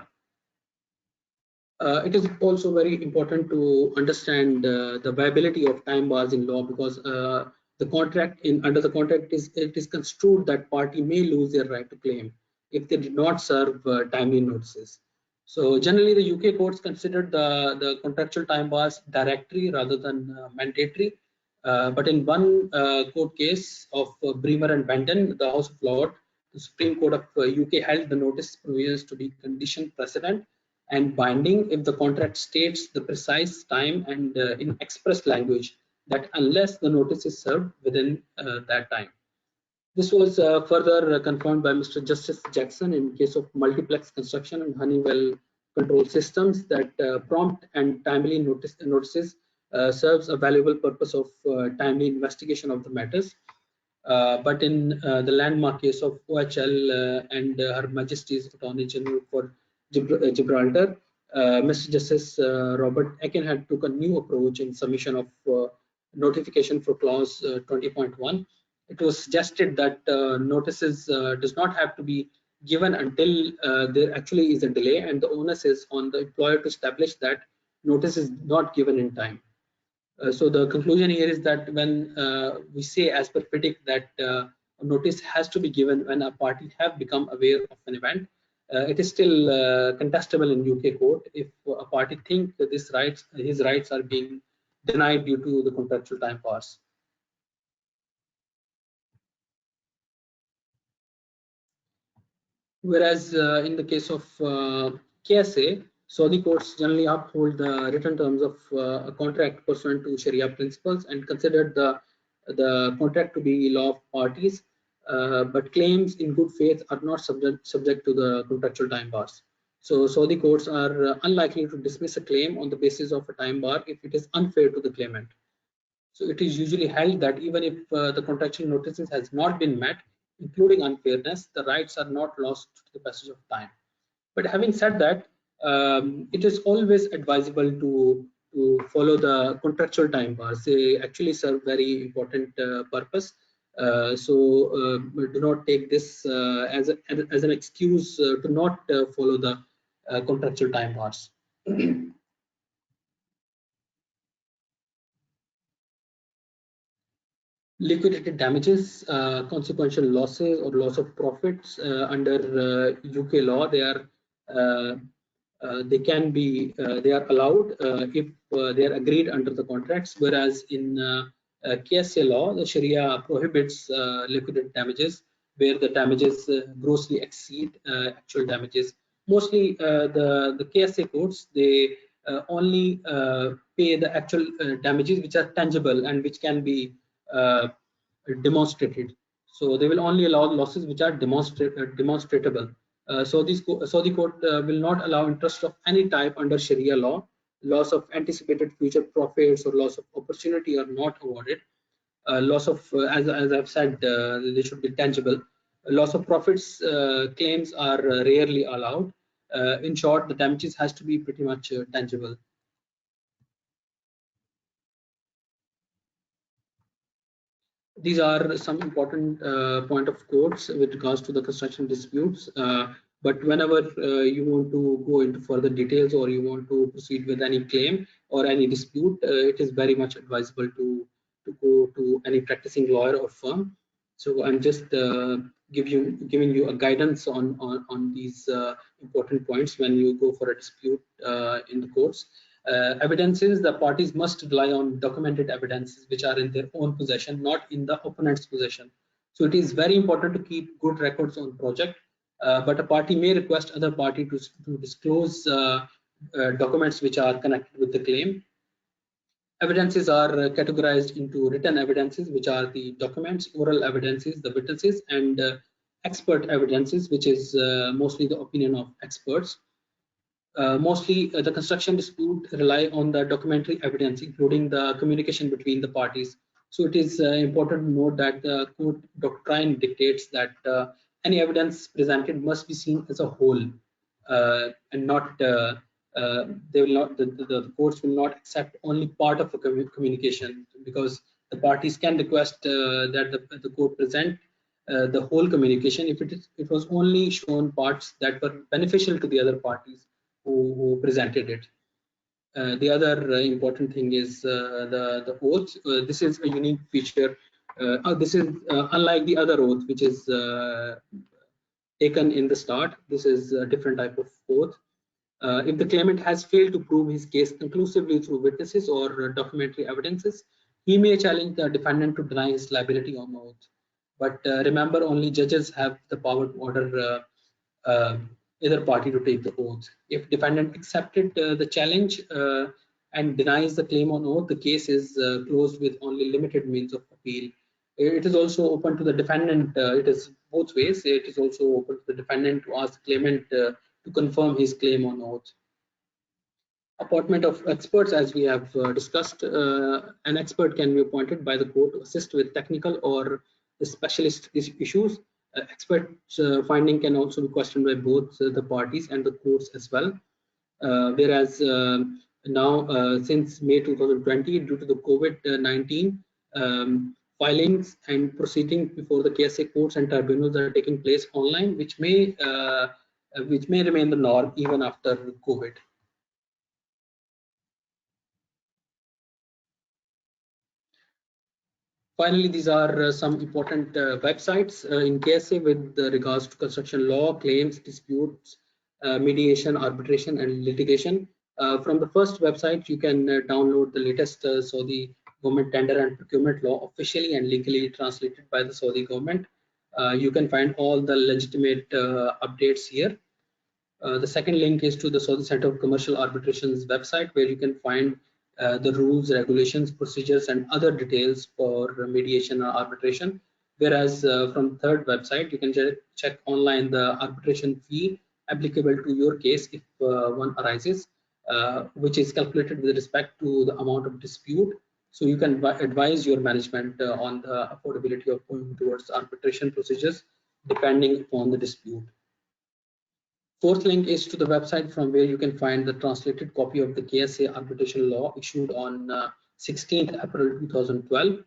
It is also very important to understand the viability of time bars in law, because the contract under the contract it is construed that party may lose their right to claim if they did not serve timely notices. So generally the UK courts considered the contractual time bars directory rather than mandatory. But in one court case of Bremer and Benton, the House of Lords, the Supreme Court of UK held the notice provisions to be condition precedent and binding if the contract states the precise time and in express language that unless the notice is served within that time. This was further confirmed by Mr. Justice Jackson in case of multiplex construction and Honeywell control systems, that prompt and timely notices serves a valuable purpose of timely investigation of the matters. But in the landmark case of OHL and Her Majesty's Attorney General for Gibraltar, Mr. Justice Robert Aikenhead took a new approach in submission of notification for clause 20.1. It was suggested that notices does not have to be given until there actually is a delay, and the onus is on the employer to establish that notice is not given in time. So the conclusion here is that when we say as per FIDIC that notice has to be given when a party have become aware of an event, it is still contestable in UK court if a party think that his rights are being denied due to the contractual time pass. Whereas in the case of KSA, Saudi courts generally uphold the written terms of a contract pursuant to Sharia principles and considered the contract to be law of parties, but claims in good faith are not subject to the contractual time bars. So Saudi courts are unlikely to dismiss a claim on the basis of a time bar if it is unfair to the claimant. So it is usually held that even if the contractual notices has not been met, including unfairness, the rights are not lost to the passage of time. But having said that, it is always advisable to follow the contractual time bars. They actually serve very important purpose. So do not take this as an excuse to not follow the contractual time bars. Liquidated damages, consequential losses or loss of profits under UK law, they are allowed if they are agreed under the contracts, whereas in KSA law, the Sharia prohibits liquidated damages where the damages grossly exceed actual damages. Mostly the KSA courts, they only pay the actual damages which are tangible and which can be demonstrated. So they will only allow losses which are demonstrable. So the court will not allow interest of any type under Sharia law. Loss of anticipated future profits or loss of opportunity are not awarded. Loss of, as I've said, they should be tangible. Loss of profits claims are rarely allowed. In short, the damages has to be pretty much tangible. These are some important point of courts with regards to the construction disputes. But whenever you want to go into further details or you want to proceed with any claim or any dispute, it is very much advisable to go to any practicing lawyer or firm. So I'm just giving you a guidance on these important points when you go for a dispute in the courts. Evidences, the parties must rely on documented evidences which are in their own possession, not in the opponent's possession. So it is very important to keep good records on project, but a party may request other party to disclose documents which are connected with the claim. Evidences are categorized into written evidences, which are the documents, oral evidences, the witnesses, and expert evidences, which is mostly the opinion of experts. Mostly the construction dispute rely on the documentary evidence, including the communication between the parties. So it is important to note that the court doctrine dictates that any evidence presented must be seen as a whole and not they will not, the courts will not accept only part of a communication, because the parties can request that the court present the whole communication if it was only shown parts that were beneficial to the other parties who presented it. The other important thing is the oath. This is a unique feature. This is unlike the other oath, which is taken in the start. This is a different type of oath. If the claimant has failed to prove his case conclusively through witnesses or documentary evidences, he may challenge the defendant to deny his liability on oath. But remember, only judges have the power to order either party to take the oath. If defendant accepted the challenge and denies the claim on oath, the case is closed with only limited means of appeal. It is also open to the defendant. It is both ways. It is also open to the defendant to ask the claimant to confirm his claim on oath. Appointment of experts, as we have discussed, an expert can be appointed by the court to assist with technical or specialist issues. Expert finding can also be questioned by both the parties and the courts as well. Whereas now, since May 2020, due to the COVID-19, filings and proceedings before the KSA courts and tribunals are taking place online, which may remain the norm even after COVID. Finally, these are some important websites in KSA with regards to construction law, claims, disputes, mediation, arbitration, and litigation. From the first website, you can download the latest Saudi government tender and procurement law, officially and legally translated by the Saudi government. You can find all the legitimate updates here. The second link is to the Saudi Center of Commercial Arbitration's website, where you can find the rules, regulations, procedures, and other details for mediation or arbitration. Whereas from third website, you can check online the arbitration fee applicable to your case if one arises, which is calculated with respect to the amount of dispute. So you can advise your management on the affordability of going towards arbitration procedures depending upon the dispute. Fourth link is to the website from where you can find the translated copy of the KSA arbitration law issued on 16th April 2012.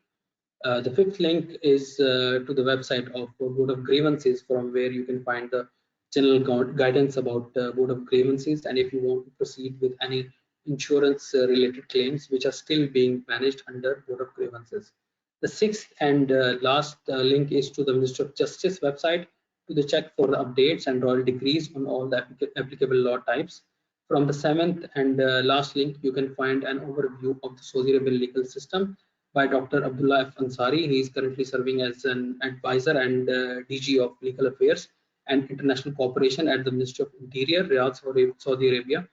The fifth link is to the website of Board of Grievances, from where you can find the general guidance about Board of Grievances, and if you want to proceed with any insurance related claims which are still being managed under Board of Grievances. The sixth and last link is to the Ministry of Justice website, to the check for the updates and royal decrees on all the applicable law types. From the seventh and last link, you can find an overview of the Saudi Arabian legal system by Dr. Abdullah F. Ansari. He is currently serving as an advisor and DG of Legal Affairs and International Cooperation at the Ministry of Interior, Riyadh, Saudi Arabia.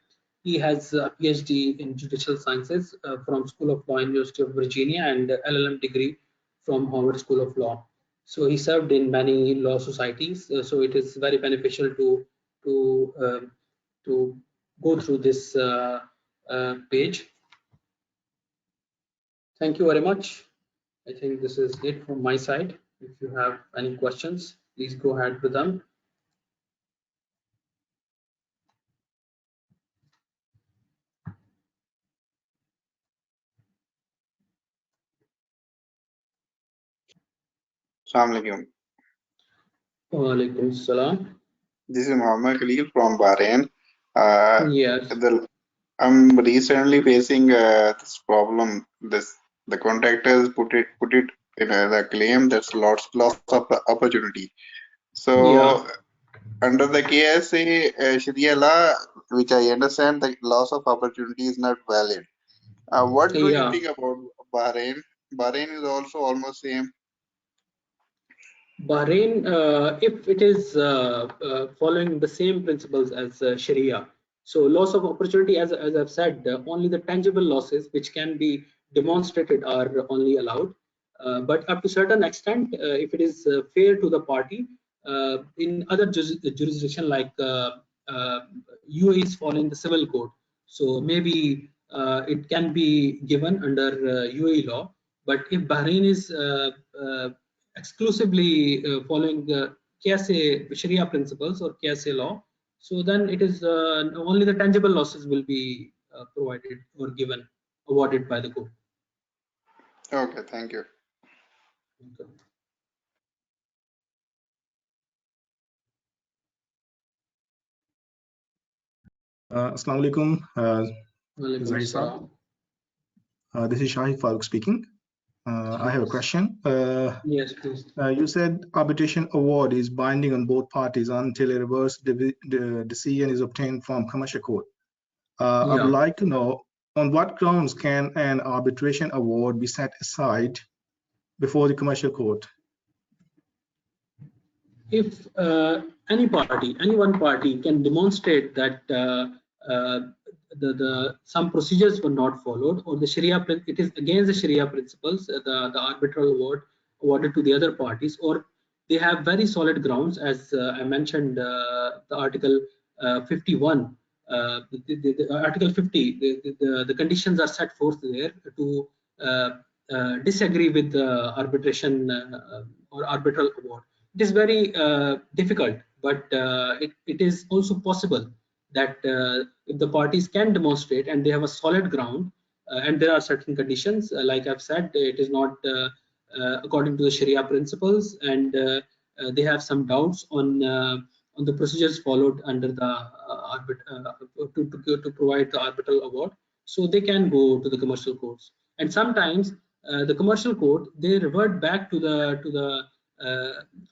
He has a PhD in Judicial Sciences from School of Law, University of Virginia, and LLM degree from Harvard School of Law. So he served in many law societies. So it is very beneficial to go through this page. Thank you very much. I think this is it from my side. If you have any questions, please go ahead with them. Assalamu alaikum. Wa alaikum salam. This is Muhammad Khalil from Bahrain. Yes. I'm recently facing this problem. The contractors put it in the claim that's loss of opportunity. So Yeah. under the KSA Sharia law, which I understand, the loss of opportunity is not valid. What do you think about Bahrain? Bahrain is also almost same. Bahrain, if it is following the same principles as Sharia, so loss of opportunity, as I've said, only the tangible losses which can be demonstrated are only allowed. But up to certain extent, if it is fair to the party, in other jurisdiction like UAE is following the civil code, so maybe it can be given under UAE law. But if Bahrain is exclusively following the KSA Sharia principles or KSA law, So then it is only the tangible losses will be provided or given, awarded by the court. Okay, thank you. Okay. Assalamu alaikum, Zahir Saab. This is Shahid Farooq speaking. I have a question. Yes, please. You said arbitration award is binding on both parties until a reverse decision is obtained from commercial court. I would like to know on what grounds can an arbitration award be set aside before the commercial court? If any one party can demonstrate that some procedures were not followed, or the Sharia, it is against the Sharia principles, the arbitral award awarded to the other parties, or they have very solid grounds, as I mentioned, the Article 51, the Article 50, the conditions are set forth there to disagree with the arbitration or arbitral award. It is very difficult, but it is also possible that if the parties can demonstrate and they have a solid ground, and there are certain conditions, like I've said, it is not according to the Sharia principles, and they have some doubts on the procedures followed under the to provide the arbitral award, so they can go to the commercial courts. And sometimes the commercial court, they revert back to the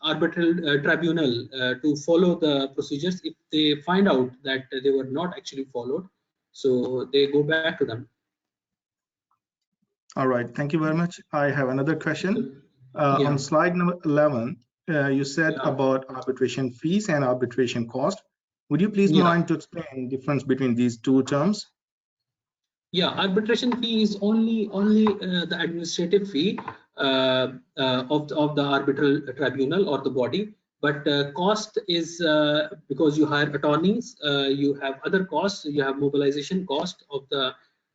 arbitral tribunal to follow the procedures if they find out that they were not actually followed, so they go back to them. All right, thank you very much. I have another question. On slide number 11, you said about arbitration fees and arbitration cost. Would you please mind to explain the difference between these two terms? Yeah, arbitration fee is only the administrative fee of the arbitral tribunal or the body, but cost is because you hire attorneys, you have other costs, you have mobilization cost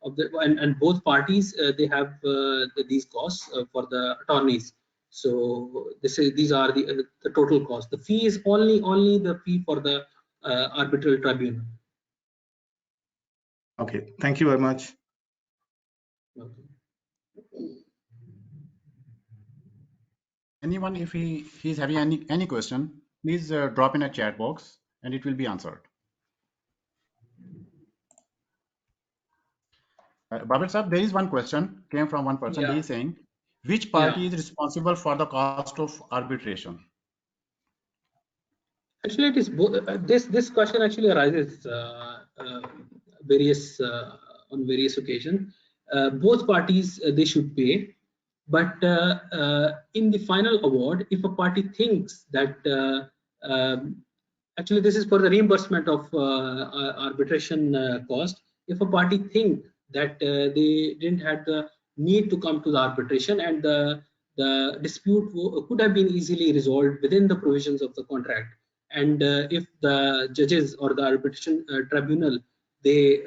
and both parties they have these costs for the attorneys. So these are the total cost. The fee is only the fee for the arbitral tribunal. Okay, thank you very much. Anyone, if he's having any question, please drop in a chat box and it will be answered. Babar Saab, there is one question came from one person. He is saying, which party is responsible for the cost of arbitration? Actually, it is this question actually arises on various occasions. Both parties they should pay, but in the final award, if a party thinks that actually this is for the reimbursement of arbitration cost, if a party thinks that they didn't have the need to come to the arbitration and the dispute could have been easily resolved within the provisions of the contract, and if the judges or the arbitration tribunal they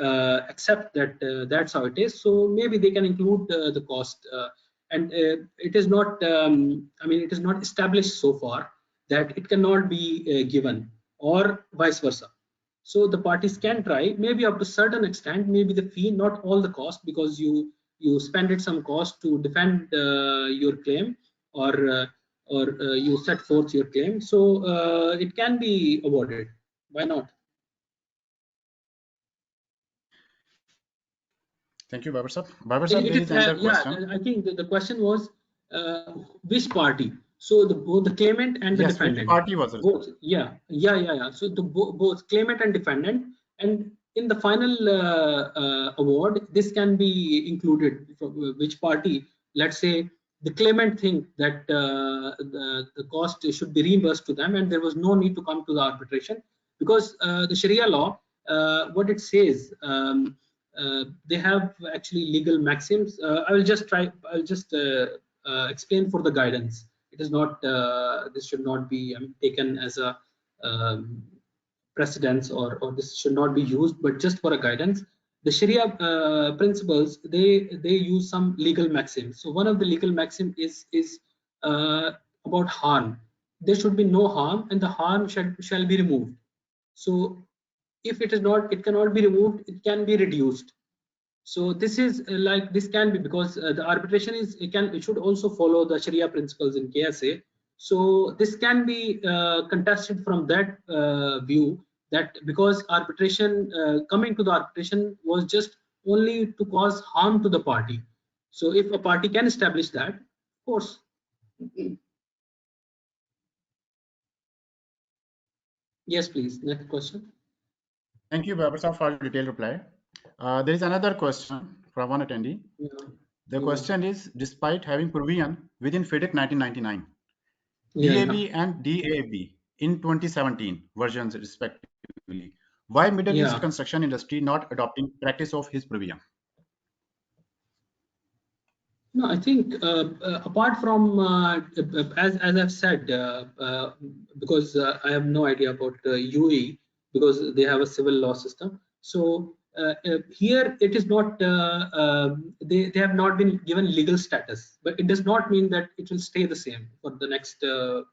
accept that that's how it is, so maybe they can include the cost, and it is not I mean, it is not established so far that it cannot be given, or vice versa. So the parties can try, maybe up to a certain extent, maybe the fee, not all the cost, because you spended some cost to defend your claim, or you set forth your claim, so it can be awarded. Why not? Thank you, Babar Saab. Babar Saab, there is another question. I think the question was which party. So both the claimant and the defendant. Which party was it? Both. Yeah. So both claimant and defendant, and in the final award, this can be included. Which party? Let's say the claimant think that the cost should be reimbursed to them, and there was no need to come to the arbitration, because the Sharia law, what it says, they have actually legal maxims. I'll just explain for the guidance. It is not this should not be taken as a precedence, or this should not be used, but just for a guidance. The Sharia principles, they use some legal maxims. So one of the legal maxim is about harm. There should be no harm, and the harm shall be removed. So if it is not, it cannot be removed, it can be reduced. So this is like, this can be, because the arbitration is, it should also follow the Sharia principles in KSA. So this can be contested from that view, that because arbitration, coming to the arbitration was just only to cause harm to the party. So if a party can establish that, of course. Yes, please. Next question. Thank you, Babar Sahab, for your detailed reply. There is another question from one attendee. Yeah. The question is, despite having provision within FIDIC 1999, DAB and DAB in 2017 versions respectively, why Middle East construction industry not adopting practice of his provision? No, I think apart from as I've said, because I have no idea about UAE, because they have a civil law system. So here it is not, they have not been given legal status, but it does not mean that it will stay the same for the next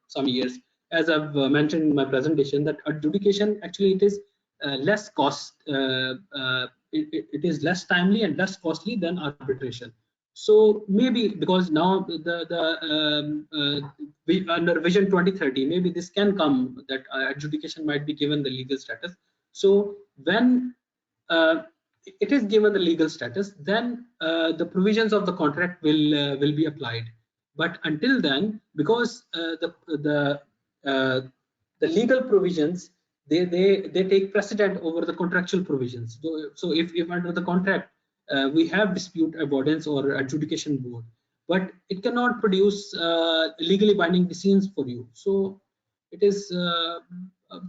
some years. As I've mentioned in my presentation, that adjudication actually it is less cost, it is less timely and less costly than arbitration. So maybe because now under Vision 2030, maybe this can come, that adjudication might be given the legal status. So when it is given the legal status, then the provisions of the contract will be applied. But until then, because the legal provisions, they take precedent over the contractual provisions. So if under the contract we have dispute avoidance or adjudication board, but it cannot produce legally binding decisions for you. So it is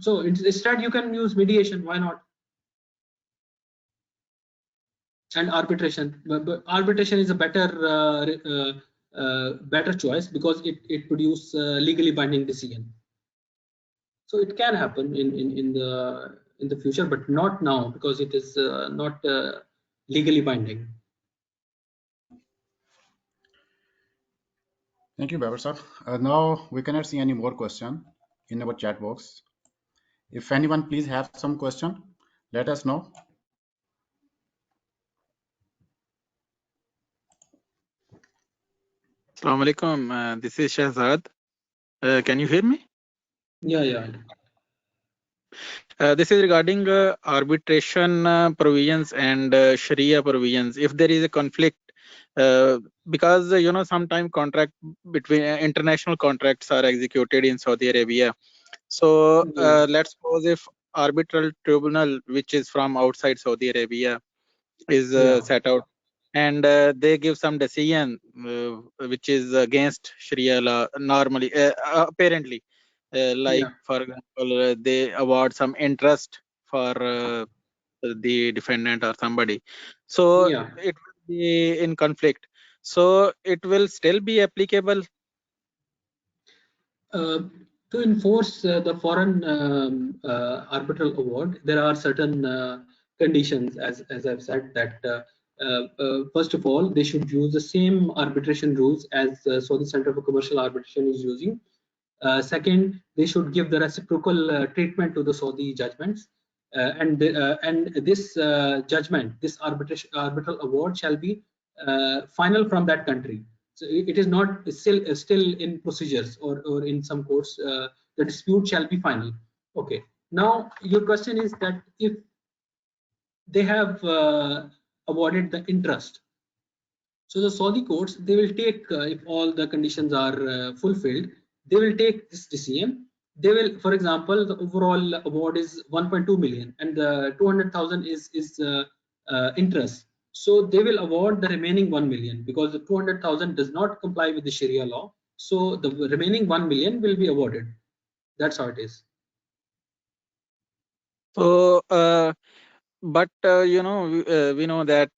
so instead you can use mediation. Why not? And arbitration, but arbitration is a better better choice, because it produces legally binding decision. So it can happen in the future, but not now, because it is not legally binding. Thank you, Babar Sahab. Now we cannot see any more question in our chat box. If anyone please have some question, let us know. Assalamu alaikum. This is Shahzad. Can you hear me? Yeah. This is regarding arbitration provisions and Sharia provisions. If there is a conflict, because you know, sometimes contract between international contracts are executed in Saudi Arabia. So let's suppose if arbitral tribunal, which is from outside Saudi Arabia, is set out, and they give some decision which is against Sharia law normally, apparently, like for example, they award some interest for the defendant or somebody, so it will be in conflict, so it will still be applicable. To enforce the foreign arbitral award, there are certain conditions, as I've said, that first of all, they should use the same arbitration rules as Saudi Center for Commercial Arbitration is using. Second, they should give the reciprocal treatment to the Saudi judgments, and this judgment, this arbitral award shall be final from that country. So it is not still in procedures or in some courts. The dispute shall be final. Okay. Now your question is that if they have awarded the interest, so the Saudi courts, they will take, if all the conditions are fulfilled, they will take this decision. They will, for example, the overall award is 1.2 million and the 200,000 is interest. So they will award the remaining 1 million, because the 200,000 does not comply with the Sharia law. So the remaining 1 million will be awarded. That's how it is. So, but you know, we know that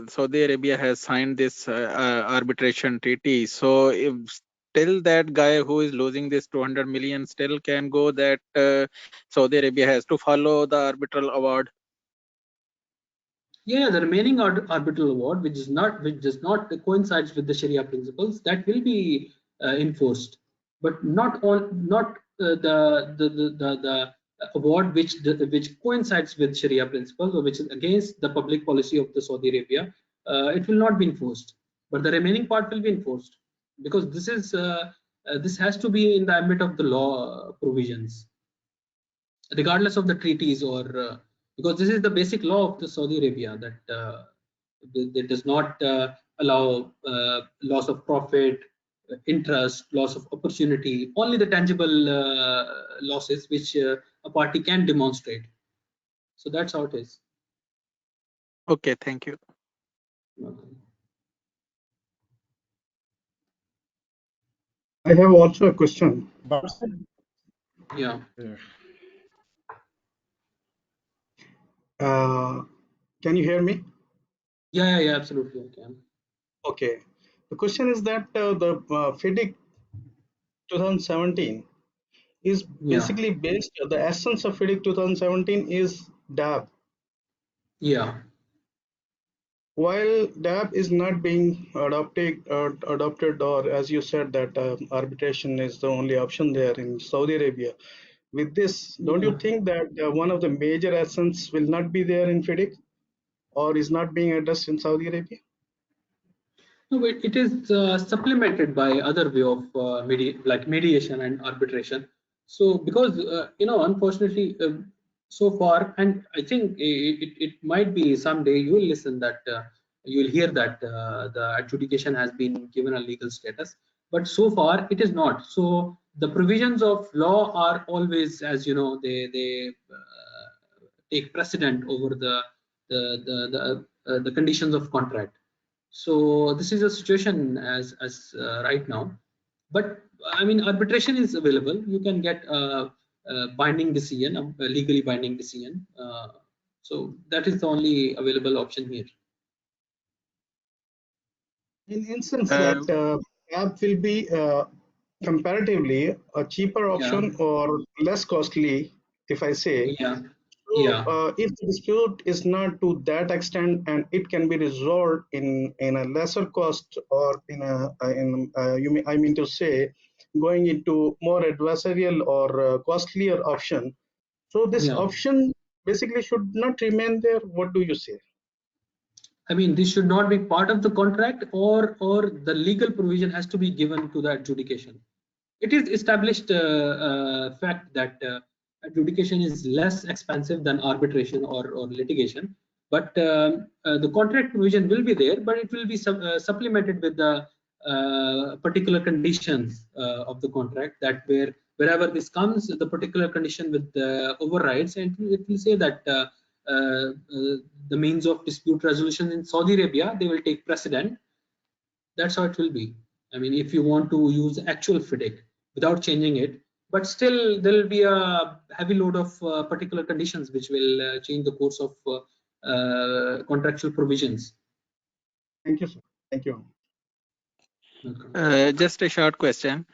Saudi Arabia has signed this arbitration treaty. So if still that guy who is losing this 200 million still can go that Saudi Arabia has to follow the arbitral award. Yeah, the remaining arbitral award, which does not coincides with the Sharia principles, that will be enforced, but not the award which coincides with Sharia principles or which is against the public policy of the Saudi Arabia, it will not be enforced, but the remaining part will be enforced, because this is this has to be in the ambit of the law provisions, regardless of the treaties, or because this is the basic law of the Saudi Arabia, that it does not allow loss of profit, interest, loss of opportunity, only the tangible losses which a party can demonstrate. So that's how it is. Okay, thank you. I have also a question. Yeah. Can you hear me? Yeah, absolutely, I can. Okay. The question is that the FIDIC 2017 is basically based, the essence of FIDIC 2017 is DAB. Yeah. While DAB is not being adopted, or as you said that arbitration is the only option there in Saudi Arabia. With this, don't you think that one of the major essence will not be there in FIDIC, or is not being addressed in Saudi Arabia? No, but it is supplemented by other way of mediation and arbitration. So because unfortunately, so far, and I think it might be someday you will listen that you will hear that the adjudication has been given a legal status, but so far it is not. So the provisions of law are always, as you know, they take precedent over the conditions of contract. So this is a situation as right now, but I mean arbitration is available. You can get a binding decision, a legally binding decision. So that is the only available option here. In instance that app will be comparatively a cheaper option or less costly, if I say. So, if the dispute is not to that extent and it can be resolved in a lesser cost, or I mean to say, going into more adversarial or costlier option. So this option basically should not remain there. What do you say? I mean, this should not be part of the contract, or the legal provision has to be given to the adjudication. It is established fact that adjudication is less expensive than arbitration or litigation, but the contract provision will be there, but it will be supplemented with the particular conditions of the contract, that wherever this comes, the particular condition with overrides, and it will say that the means of dispute resolution in Saudi Arabia, they will take precedent. That's how it will be. I mean, if you want to use actual FIDIC without changing it, but still there will be a heavy load of particular conditions which will change the course of contractual provisions. Thank you, sir. Thank you. Just a short question.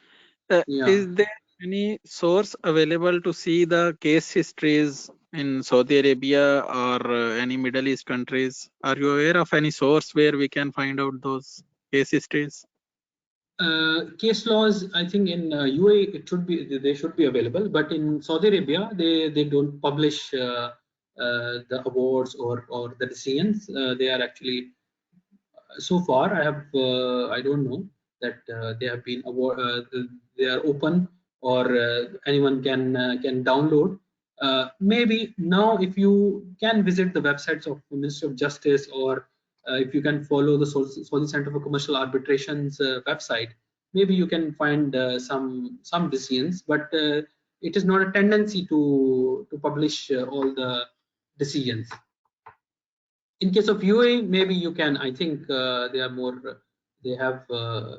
Is there any source available to see the case histories in Saudi Arabia or any Middle East countries? Are you aware of any source where we can find out those case histories? Case laws, I think in UAE they should be available, but in Saudi Arabia they don't publish the awards or the decisions. They are actually, so far I don't know that they have been they are open, or anyone can download. Maybe now, if you can visit the websites of the Ministry of Justice, or if you can follow the Saudi Center for Commercial Arbitration's website, maybe you can find some decisions, but it is not a tendency to publish all the decisions. In case of UAE, maybe you can. I think they are more. They have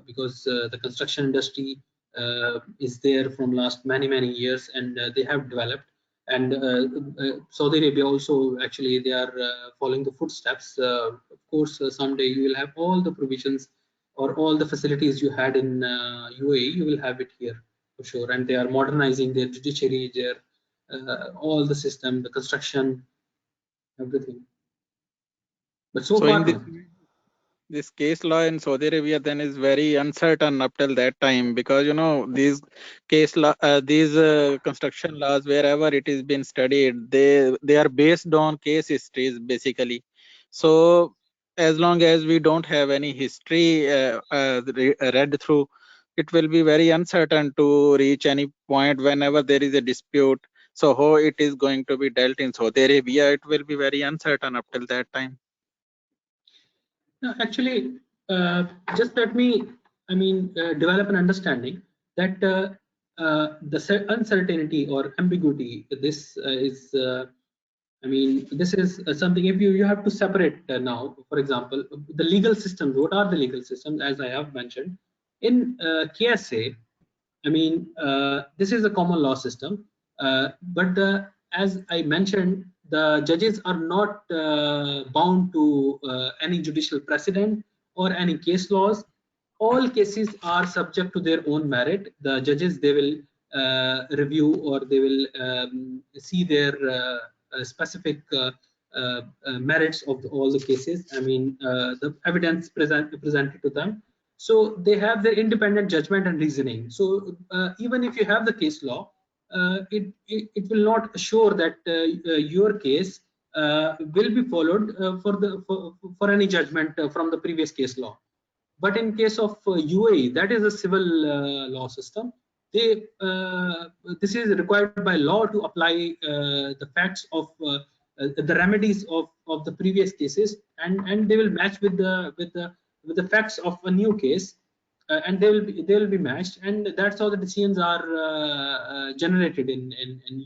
because the construction industry is there from last many years, and they have developed. And Saudi Arabia also, actually, they are following the footsteps. Of course, someday you will have all the provisions or all the facilities you had in UAE. You will have it here for sure. And they are modernizing their judiciary, their all the system, the construction, everything. But so far, this case law in Saudi Arabia then is very uncertain up till that time, because these case law, these construction laws, wherever it is been studied, they are based on case histories basically. So as long as we don't have any history read through, it will be very uncertain to reach any point whenever there is a dispute. So how it is going to be dealt in Saudi Arabia, it will be very uncertain up till that time. No, actually, just let me, develop an understanding that the uncertainty or ambiguity, this this is something, if you have to separate now, for example, the legal systems. What are the legal systems? As I have mentioned, in KSA, this is a common law system, but as I mentioned, the judges are not bound to any judicial precedent or any case laws. All cases are subject to their own merit. The judges, they will review, or they will see their specific merits of all the cases. The evidence presented to them. So they have their independent judgment and reasoning. So even if you have the case law, it will not assure that your case will be followed for any judgment from the previous case law. But in case of UAE, that is a civil law system. This is required by law to apply the facts of the remedies of the previous cases, and they will match with the facts of a new case, and they will be matched, and that's how the decisions are generated in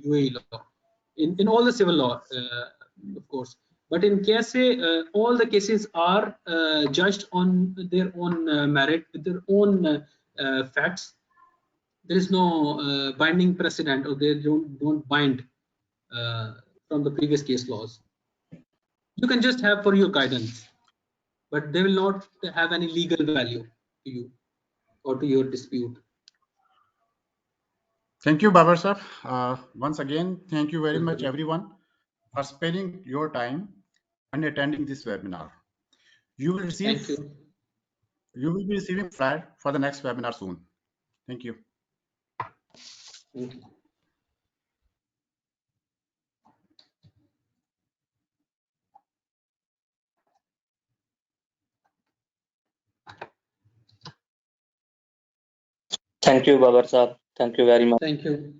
UAE law, in all the civil law, of course. But in KSA, all the cases are judged on their own merit, with their own facts. There is no binding precedent, or they don't bind from the previous case laws. You can just have for your guidance, but they will not have any legal value to you or to your dispute. Thank you, Babar sir. Once again, thank you very much, everyone, for spending your time and attending this webinar. You will receive. You will be receiving flyer for the next webinar soon. Thank you. Thank you. Thank you, Babar sir. Thank you very much. Thank you.